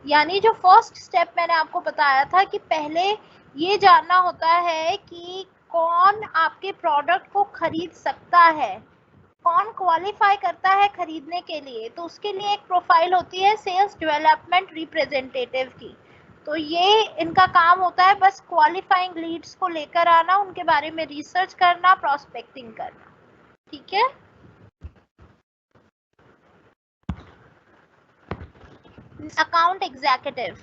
यानी जो फर्स्ट स्टेप मैंने आपको बताया था कि पहले ये जानना होता है कि कौन आपके प्रोडक्ट को खरीद सकता है, कौन क्वालिफाई करता है खरीदने के लिए. तो उसके लिए एक प्रोफाइल होती है सेल्स डेवलपमेंट रिप्रेजेंटेटिव की. तो ये इनका काम होता है बस क्वालिफाइंग लीड्स को लेकर आना, उनके बारे में रिसर्च करना, प्रोस्पेक्टिंग करना. ठीक है. Account executive.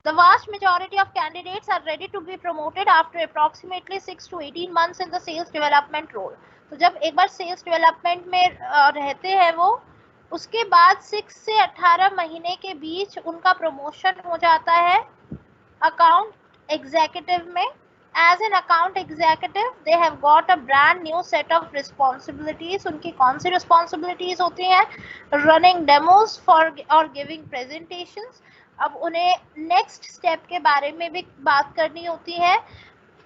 The vast majority of candidates are ready to be promoted after approximately 6 to 18 months in the sales development role. तो जब एक बार सेल्स डेवलपमेंट में रहते हैं वो, उसके बाद 6 से 18 महीने के बीच उनका प्रमोशन हो जाता है अकाउंट एग्जीक्यूटिव में. As an account executive, they have got a brand new set of responsibilities. उनकी कौन सी responsibilities होती हैं? Running demos for or giving presentations. अब उन्हें नेक्स्ट स्टेप के बारे में भी बात करनी होती है.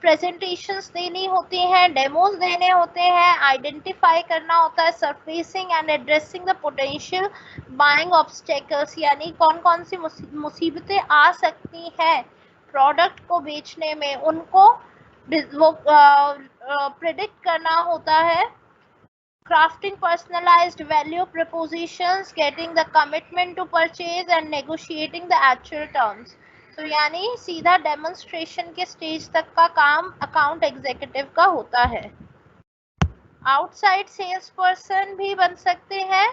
प्रेजेंटेशंस देनी होती हैं, डेमोज देने होते हैं, आइडेंटिफाई करना होता है surfacing and addressing the potential buying obstacles, यानी कौन कौन सी मुसीबतें आ सकती हैं प्रोडक्ट को बेचने में, उनको वो प्रेडिक्ट करना होता है. Crafting personalized value propositions, getting the commitment to purchase and negotiating the actual terms. तो यानी सीधा डेमोन्स्ट्रेशन के स्टेज तक का काम अकाउंट एग्जीक्यूटिव का होता है. आउटसाइड सेल्स पर्सन भी बन सकते हैं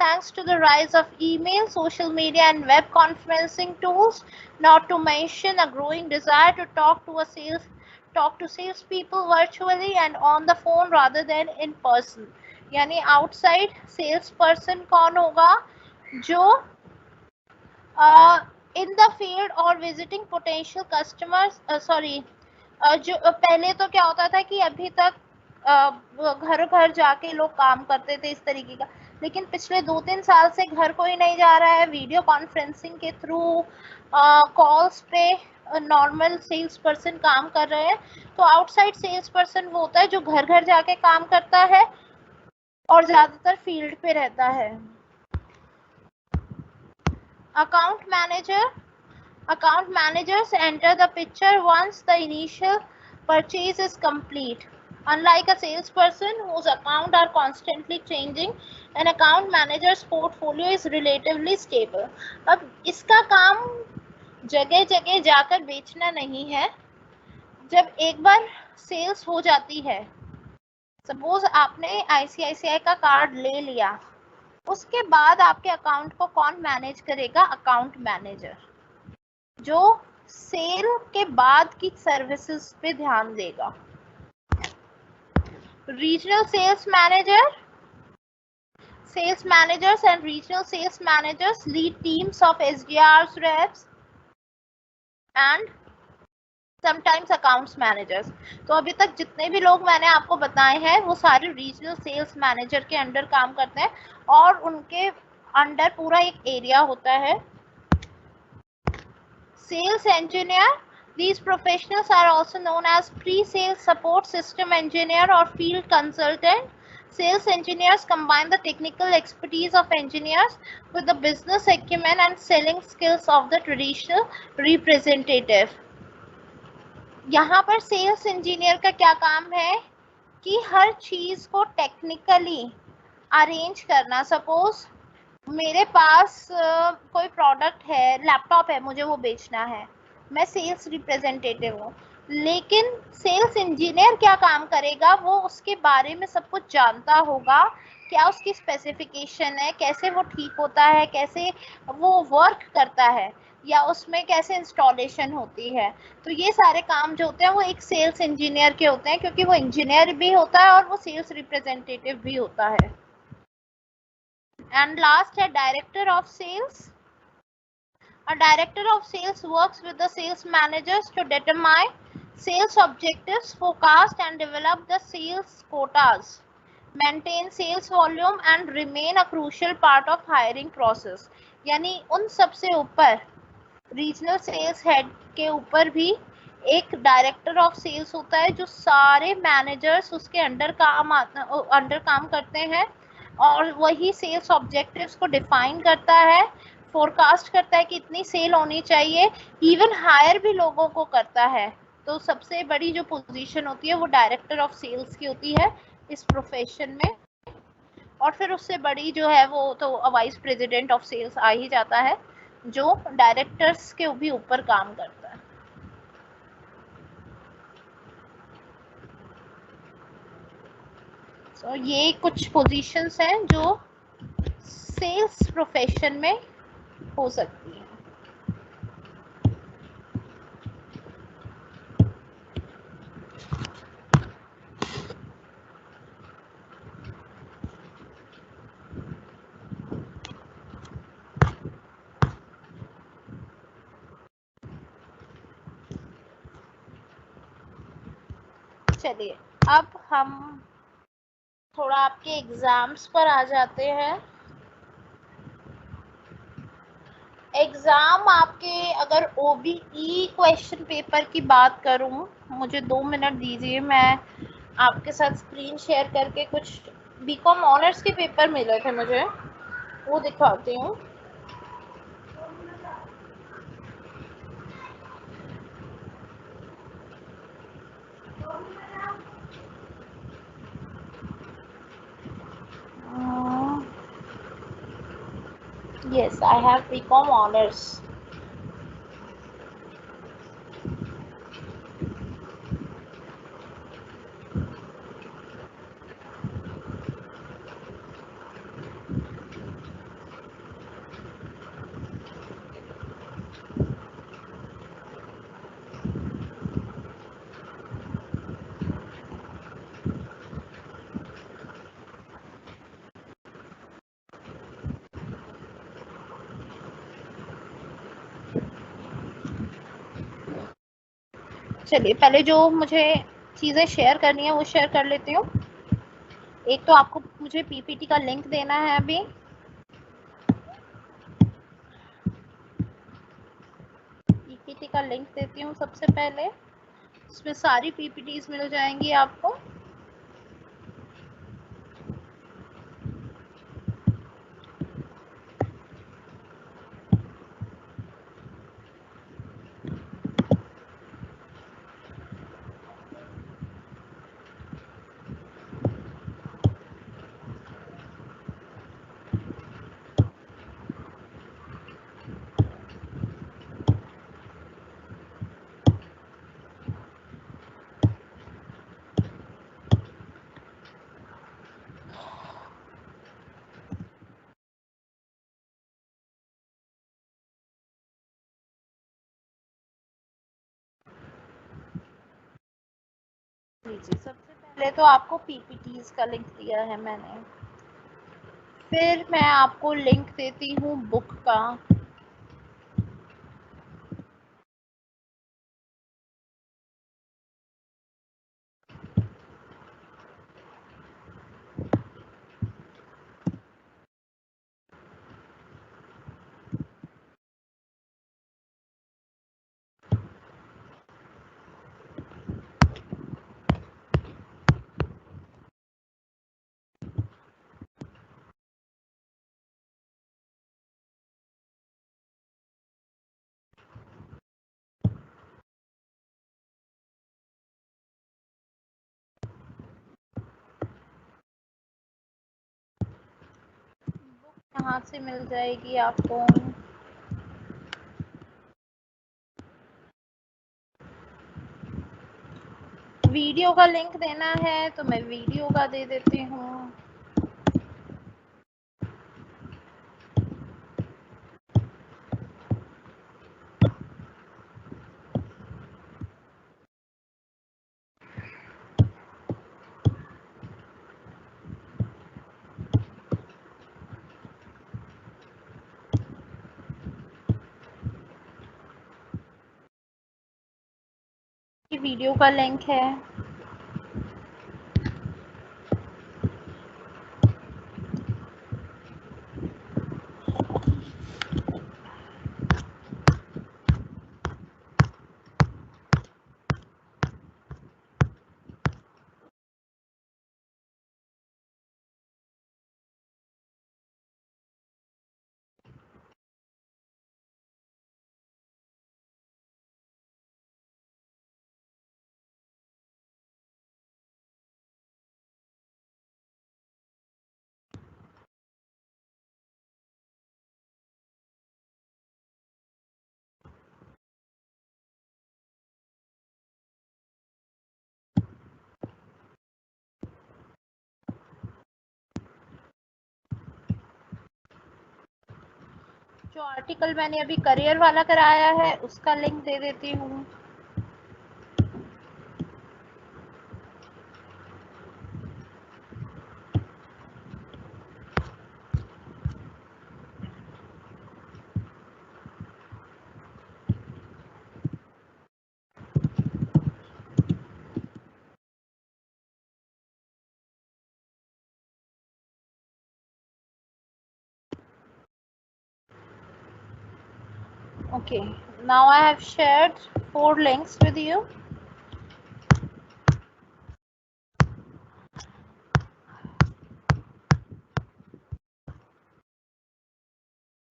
thanks to the rise of email, social media and web conferencing tools, not to mention a growing desire to talk to salespeople virtually and on the phone rather than in person. यानी आउटसाइड सेल्स पर्सन कौन होगा, जो इन द फील्ड और विजिटिंग पोटेंशियल कस्टमर्स, जो पहले तो क्या होता था कि अभी तक घर घर जाके लोग काम करते थे इस तरीके का, लेकिन पिछले 2-3 साल से घर कोई नहीं जा रहा है, वीडियो कॉन्फ्रेंसिंग के थ्रू कॉल्स पे नॉर्मल सेल्स पर्सन काम कर रहे हैं. तो आउटसाइड सेल्स पर्सन वो होता है जो घर घर जाके काम करता है और ज्यादातर फील्ड पे रहता है. Account managers enter the picture once the initial purchase is complete. Unlike a salesperson whose account are constantly changing, an account manager's portfolio is relatively stable. अब इसका काम जगह जगह जाकर बेचना नहीं है. जब एक बार सेल्स हो जाती है, सपोज आपने ICICI का कार्ड ले लिया, उसके बाद आपके अकाउंट को कौन मैनेज करेगा? अकाउंट मैनेजर, जो सेल के बाद की सर्विसेज पे ध्यान देगा. Regional sales managers and regional sales managers lead teams of SDRs, reps and sometimes accounts managers. तो अभी तक जितने भी लोग मैंने आपको बताए हैं वो सारे रीजनल सेल्स मैनेजर के अंडर काम करते हैं और उनके अंडर पूरा एक एरिया होता है. Sales engineer, these professionals are also known as pre-sales support system engineer or field consultant. Sales engineers combine the technical expertise of engineers with the business acumen and selling skills of the traditional representative. यहाँ पर सेल्स इंजीनियर का क्या काम है कि हर चीज को टेक्निकली अरेंज करना. सपोज मेरे पास कोई प्रोडक्ट है, लैपटॉप है, मुझे वो बेचना है, मैं सेल्स रिप्रेजेंटेटिव हूँ, लेकिन सेल्स इंजीनियर क्या काम करेगा? वो उसके बारे में सब कुछ जानता होगा, क्या उसकी स्पेसिफिकेशन है, कैसे वो ठीक होता है, कैसे वो वर्क करता है, या उसमें कैसे इंस्टॉलेशन होती है. तो ये सारे काम जो होते हैं वो एक सेल्स इंजीनियर के होते हैं, क्योंकि वो इंजीनियर भी होता है और वो सेल्स रिप्रेजेंटेटिव भी होता है. एंड लास्ट है director of sales. A director of sales works with the sales managers to determine sales objectives, forecast and develop the sales quotas, maintain sales volume and remain a crucial part of hiring process. यानी उन सबसे ऊपर रीजनल सेल्स हेड के ऊपर भी एक डायरेक्टर ऑफ सेल्स होता है जो सारे मैनेजर्स उसके अंडर काम करते हैं और वही सेल्स ऑब्जेक्टिव्स को डिफाइन करता है, फोरकास्ट करता है कि इतनी सेल होनी चाहिए, इवन हायर भी लोगों को करता है. तो सबसे बड़ी जो पोजीशन होती है वो डायरेक्टर ऑफ सेल्स की होती है इस प्रोफेशन में. और फिर उससे बड़ी जो है वो तो वाइस प्रेसिडेंट ऑफ सेल्स आ ही जाता है, जो डायरेक्टर्स के भी ऊपर काम करता है. So, ये कुछ पोजीशंस हैं जो सेल्स प्रोफेशन में हो सकती है. चलिए अब हम थोड़ा आपके एग्जाम्स पर आ जाते हैं. एग्जाम आपके, अगर ओबीई क्वेश्चन पेपर की बात करूं, मुझे 2 मिनट दीजिए, मैं आपके साथ स्क्रीन शेयर करके कुछ बीकॉम ऑनर्स के पेपर मिले थे मुझे, वो दिखाती हूँ। Yes, I have BCom honors. चलिए पहले जो मुझे चीज़ें शेयर करनी है वो शेयर कर लेती हूँ। एक तो आपको मुझे पीपीटी का लिंक देना है अभी। पीपीटी का लिंक देती हूँ सबसे पहले, इसमें सारी पीपीटीज मिल जाएंगी आपको। लीजिए, सबसे पहले तो आपको पीपीटीज का लिंक दिया है मैंने, फिर मैं आपको लिंक देती हूँ बुक का। यहाँ से मिल जाएगी आपको। वीडियो का लिंक देना है तो मैं वीडियो का दे देती हूँ। वीडियो का लिंक है। जो आर्टिकल मैंने अभी करियर वाला कराया है उसका लिंक दे देती हूँ। Okay, now I have shared 4 links with you.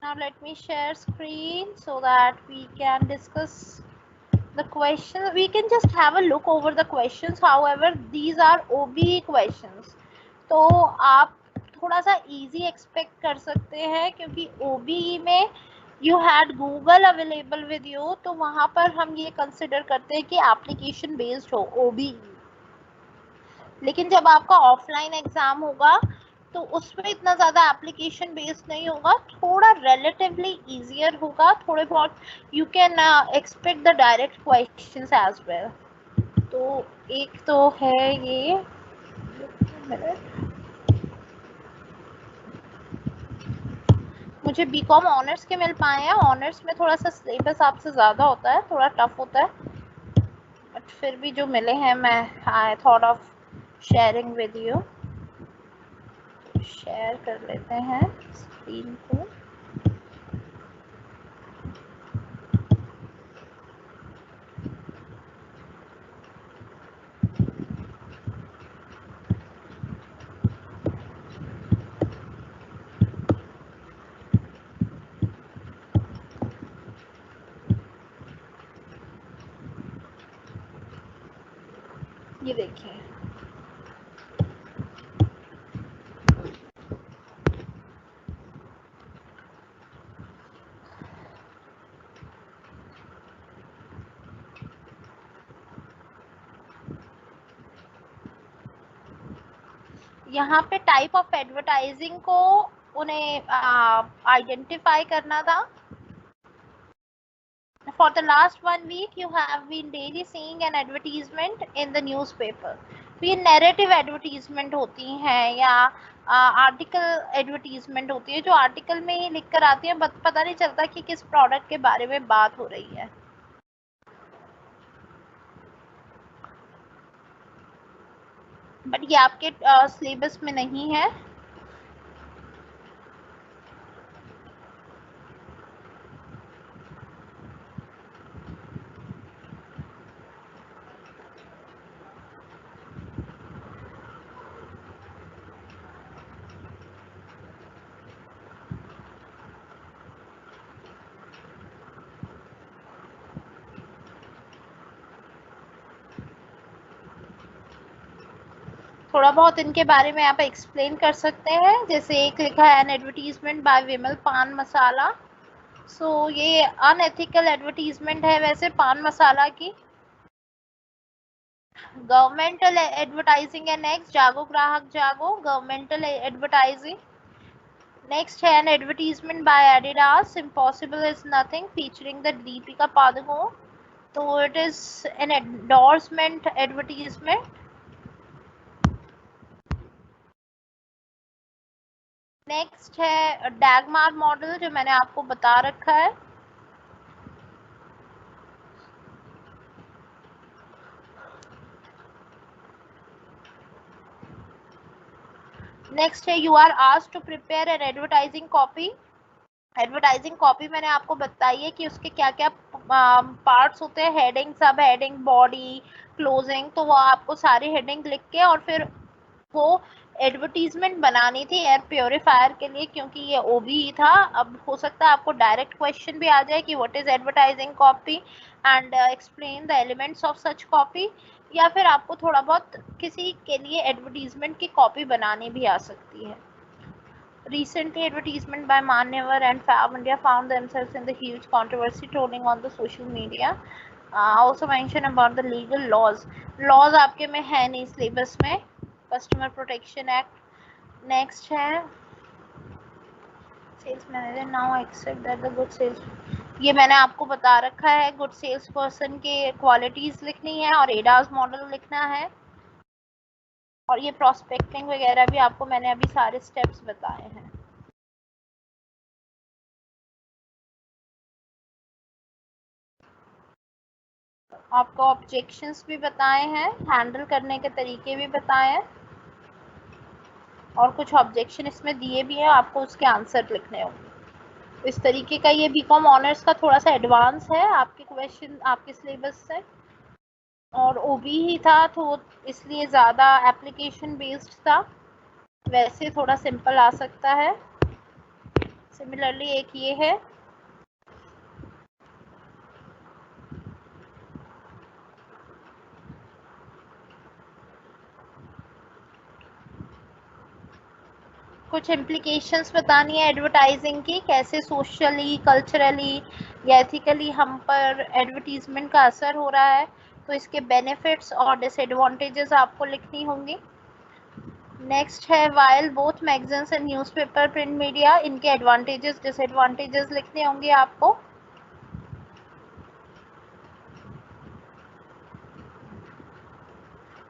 Now let me share screen so that we can discuss the questions. We can just have a look over the questions. However, these are OBE questions, तो आप थोड़ा सा easy expect कर सकते हैं क्योंकि OBE में you had Google available with you, तो वहाँ पर हम ये consider करते हैं कि application based हो OBE. लेकिन जब आपका ऑफलाइन एग्जाम होगा तो उसमें इतना ज़्यादा एप्लीकेशन बेस्ड नहीं होगा, थोड़ा रिलेटिवली इजियर होगा, थोड़े बहुत you can expect the direct questions as well. तो एक तो है ये, मुझे बीकॉम ऑनर्स के मिल पाए हैं. ऑनर्स में थोड़ा सा सिलेबस आपसे ज़्यादा होता है, थोड़ा टफ होता है, बट फिर भी जो मिले हैं मैं I thought of sharing with you. Share कर लेते हैं स्क्रीन को. ये देखिए, यहाँ पे टाइप ऑफ एडवर्टाइजिंग को उन्हें आइडेंटिफाई करना था. For the last 1 week you have been daily seeing an advertisement in the newspaper. ये नैरेटिव एडवर्टीजमेंट होती हैं या आर्टिकल एडवर्टीजमेंट होती है, जो आर्टिकल में ही लिख कर आती है, पता नहीं चलता कि किस प्रोडक्ट के बारे में बात हो रही है. बट ये आपके सिलेबस में नहीं है. थोड़ा बहुत इनके बारे में आप एक्सप्लेन कर सकते हैं. जैसे एक लिखा है एन एडवर्टीजमेंट बाय विमल पान मसाला. सो ये अनएथिकल एडवर्टीजमेंट है वैसे पान मसाला की. गवर्नमेंटल एडवर्टाइजिंग है नेक्स्ट. जागो ग्राहक जागो, गवर्नमेंटल एडवर्टाइजिंग. नेक्स्ट है an advertisement by Adidas, impossible is nothing featuring the Deepika Padukone. तो it is an endorsement advertisement. Next है डैगमार मॉडल, जो मैंने आपको बता रखा है. नेक्स्ट है you are asked to prepare an advertising copy. Advertising copy मैंने आपको बताई है कि उसके क्या क्या पार्ट्स होते हैं. हेडिंग, सब हेडिंग, बॉडी, क्लोजिंग. तो वो आपको सारी हेडिंग लिख के और फिर वो एडवर्टीजमेंट बनानी थी एयर प्योरीफायर के लिए, क्योंकि ये ओबी था. अब हो सकता है आपको डायरेक्ट क्वेश्चन भी आ जाए कि what is advertising copy and explain the elements of such copy, या फिर आपको थोड़ा बहुत किसी के लिए एडवर्टीजमेंट की कॉपी बनानी भी आ सकती है. Recently, advertisement by Manyavar and Fab India found themselves in the huge controversy trolling on the social media. Also mention about the legal laws. Laws आपके में है नहीं सिलेबस में. Customer protection act. नेक्स्ट है sales manager now accept that the good sales. ये मैंने आपको बता रखा है. गुड सेल्स पर्सन के क्वालिटीज लिखनी है और एडास मॉडल लिखना है. और ये प्रोस्पेक्टिंग वगैरह भी आपको मैंने अभी सारे स्टेप्स बताए हैं. आपको ऑब्जेक्शंस भी बताए हैं, हैंडल करने के तरीके भी बताए हैं, और कुछ ऑब्जेक्शन इसमें दिए भी हैं, आपको उसके आंसर लिखने होंगे. इस तरीके का ये बीकॉम ऑनर्स का थोड़ा सा एडवांस है आपके क्वेश्चन आपके सिलेबस से, और ओबी ही था तो इसलिए ज़्यादा एप्लीकेशन बेस्ड था, वैसे थोड़ा सिंपल आ सकता है। सिमिलरली एक ये है, कुछ इम्प्लीकेशंस बतानी है एडवर्टाइजिंग की, कैसे सोशली, कल्चरली या एथिकली हम पर एडवर्टीजमेंट का असर हो रहा है, तो इसके बेनिफिट्स और डिसएडवांटेजेस आपको लिखनी होंगी। नेक्स्ट है while both magazines and newspaper print media, इनके एडवांटेजेस डिसएडवांटेजेस लिखने होंगे आपको।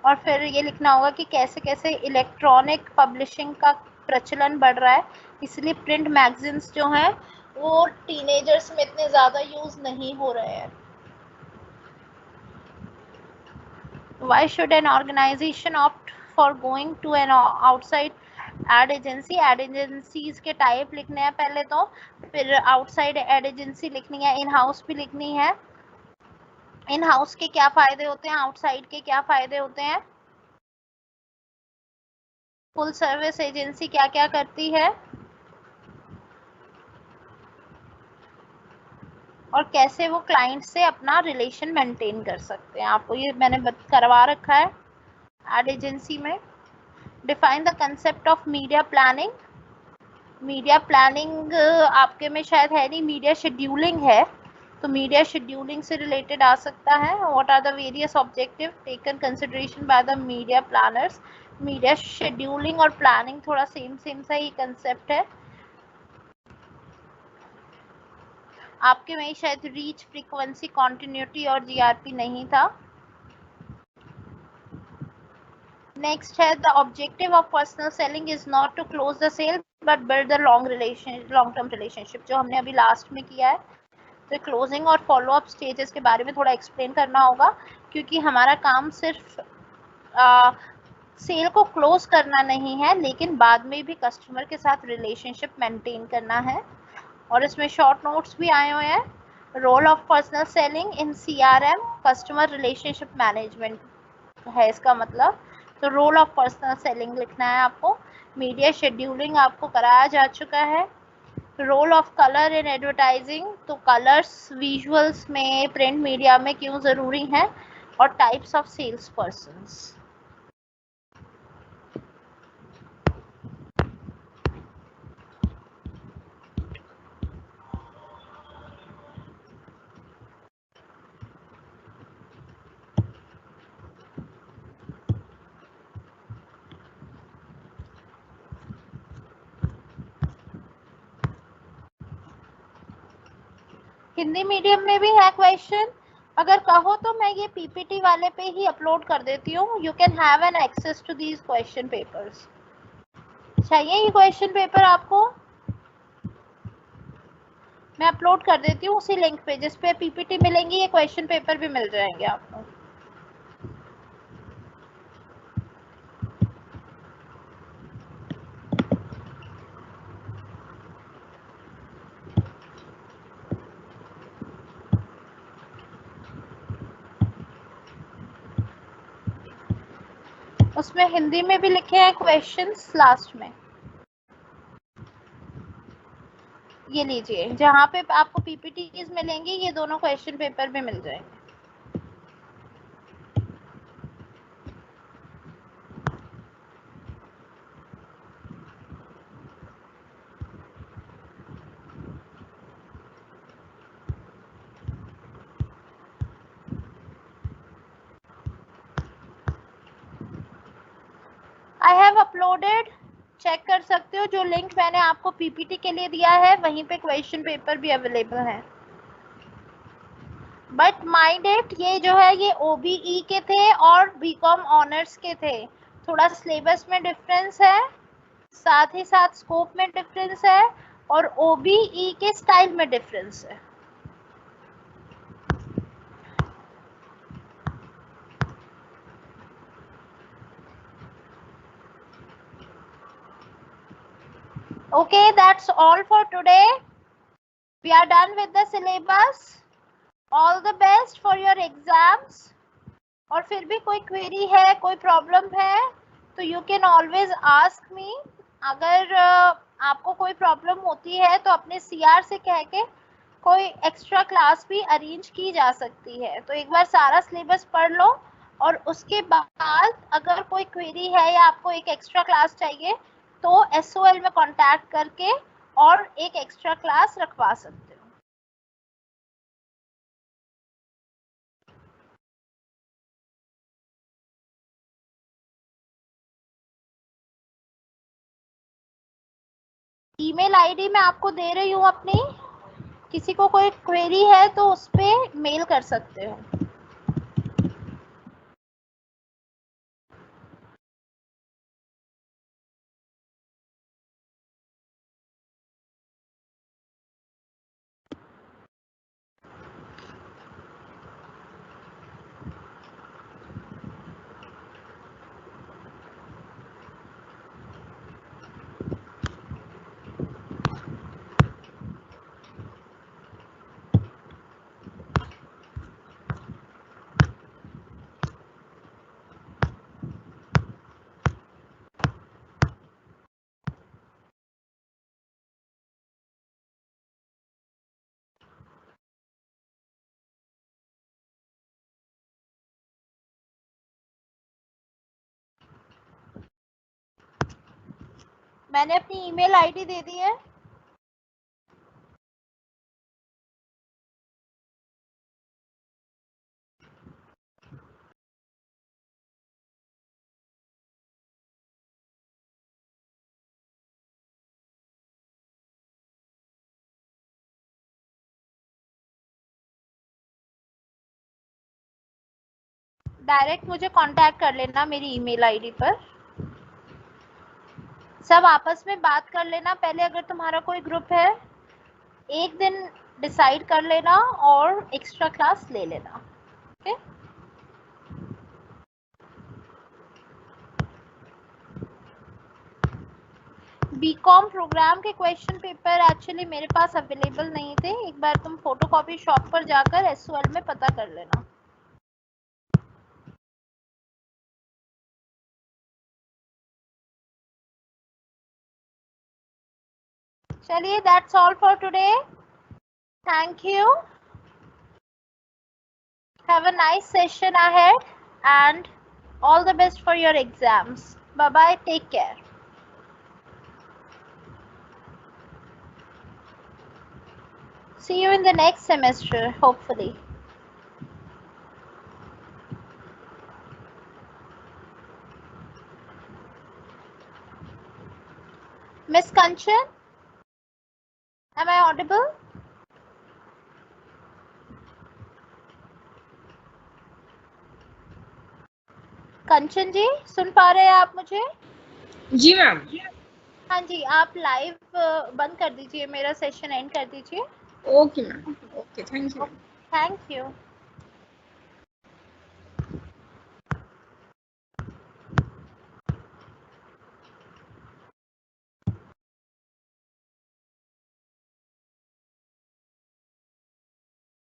और फिर ये लिखना होगा कि कैसे कैसे इलेक्ट्रॉनिक पब्लिशिंग का प्रचलन बढ़ रहा है, इसलिए प्रिंट मैगजीन्स जो हैं वो टीनेजर्स में इतने ज़्यादा यूज़ नहीं हो रहे हैं। Why should an organization opt for going to an outside ad agency? Ad agencies के टाइप लिखने हैं पहले तो, फिर आउटसाइड एड एजेंसी लिखनी है, इन हाउस भी लिखनी है। इन हाउस के क्या फ़ायदे होते हैं, आउटसाइड के क्या फ़ायदे होते हैं, फुल सर्विस एजेंसी क्या क्या करती है, और कैसे वो क्लाइंट से अपना रिलेशन मेंटेन कर सकते हैं। आपको ये मैंने करवा रखा है एड एजेंसी में। Define the concept of media planning. Media planning आपके में शायद है नहीं, मीडिया शेड्यूलिंग है, तो मीडिया शेड्यूलिंग से रिलेटेड आ सकता है। What are the various objective taken consideration by the media planners. Media scheduling और प्लानिंग थोड़ा सेम सा ही कंसेप्ट है। आपके में शायद रीच, फ्रीक्वेंसी, कॉन्टिन्यूटी और जीआरपी नहीं था। नेक्स्ट है the objective of personal selling is not to close the sale but build the long term relationship, जो हमने अभी लास्ट में किया है। तो क्लोजिंग और फॉलो अप स्टेजेस के बारे में थोड़ा एक्सप्लेन करना होगा, क्योंकि हमारा काम सिर्फ सेल को क्लोज करना नहीं है, लेकिन बाद में भी कस्टमर के साथ रिलेशनशिप मेंटेन करना है। और इसमें शॉर्ट नोट्स भी आए हुए हैं। Role of personal selling in CRM, customer relationship management है इसका मतलब। तो रोल ऑफ पर्सनल सेलिंग लिखना है आपको। मीडिया शेड्यूलिंग आपको कराया जा चुका है। Role of colour in advertising, तो कलर्स विजुअल्स में, प्रिंट मीडिया में क्यों ज़रूरी हैं, और types of sales persons. Hindi medium में भी है क्वेश्चन, अगर कहो तो मैं ये PPT वाले पे ही अपलोड कर देती हूँ। You can have an access to these question papers. चाहिए ये क्वेश्चन पेपर आपको? मैं अपलोड कर देती हूँ उसी लिंक पे, जिस पे PPT मिलेंगी ये क्वेश्चन पेपर भी मिल जाएंगे आपको। उसमें हिंदी में भी लिखे हैं क्वेश्चंस लास्ट में। ये लीजिए, जहाँ पे आपको PPTs मिलेंगी ये दोनों क्वेश्चन पेपर भी मिल जाएंगे। आई हैव अपलोडेड, चेक कर सकते हो, जो लिंक मैंने आपको PPT के लिए दिया है वहीं पे क्वेश्चन पेपर भी अवेलेबल है। बट माइंड इट, ये जो है ये OBE के थे और BCom ऑनर्स के थे। थोड़ा सिलेबस में डिफरेंस है, साथ ही साथ स्कोप में डिफरेंस है, और OBE के स्टाइल में डिफरेंस है। Okay, that's all for today. We are done with the syllabus. All the best for your exams. और फिर भी कोई query है, कोई problem है, तो you can always ask me. अगर आपको कोई problem होती है तो अपने CR से कह के कोई एक्स्ट्रा क्लास भी अरेंज की जा सकती है. तो एक बार सारा सिलेबस पढ़ लो और उसके बाद अगर कोई क्वेरी है या आपको एक एक्स्ट्रा क्लास चाहिए तो SOL में कांटेक्ट करके और एक एक्स्ट्रा क्लास रखवा सकते हो. ईमेल आईडी मैं आपको दे रही हूँ अपनी. किसी को कोई क्वेरी है तो उस पे मेल कर सकते हो. मैंने अपनी ईमेल आईडी दे दी है. डायरेक्ट मुझे कांटेक्ट कर लेना मेरी ईमेल आईडी पर. सब आपस में बात कर लेना पहले. अगर तुम्हारा कोई ग्रुप है एक दिन डिसाइड कर लेना और एक्स्ट्रा क्लास ले लेना. ओके. बीकॉम प्रोग्राम के क्वेश्चन पेपर एक्चुअली मेरे पास अवेलेबल नहीं थे. एक बार तुम फोटोकॉपी शॉप पर जाकर SOL में पता कर लेना. चलिए, that's all for today. Thank you. Have a nice session ahead and all the best for your exams. Bye bye. Take care. See you in the next semester, hopefully. Miss Kanchan, am I audible? कंचन जी, सुन पा रहे हैं आप मुझे? जी मैम. हाँ जी, आप लाइव बंद कर दीजिए, मेरा सेशन एंड कर दीजिए. Okay ma'am. Okay, thank you. Thank you.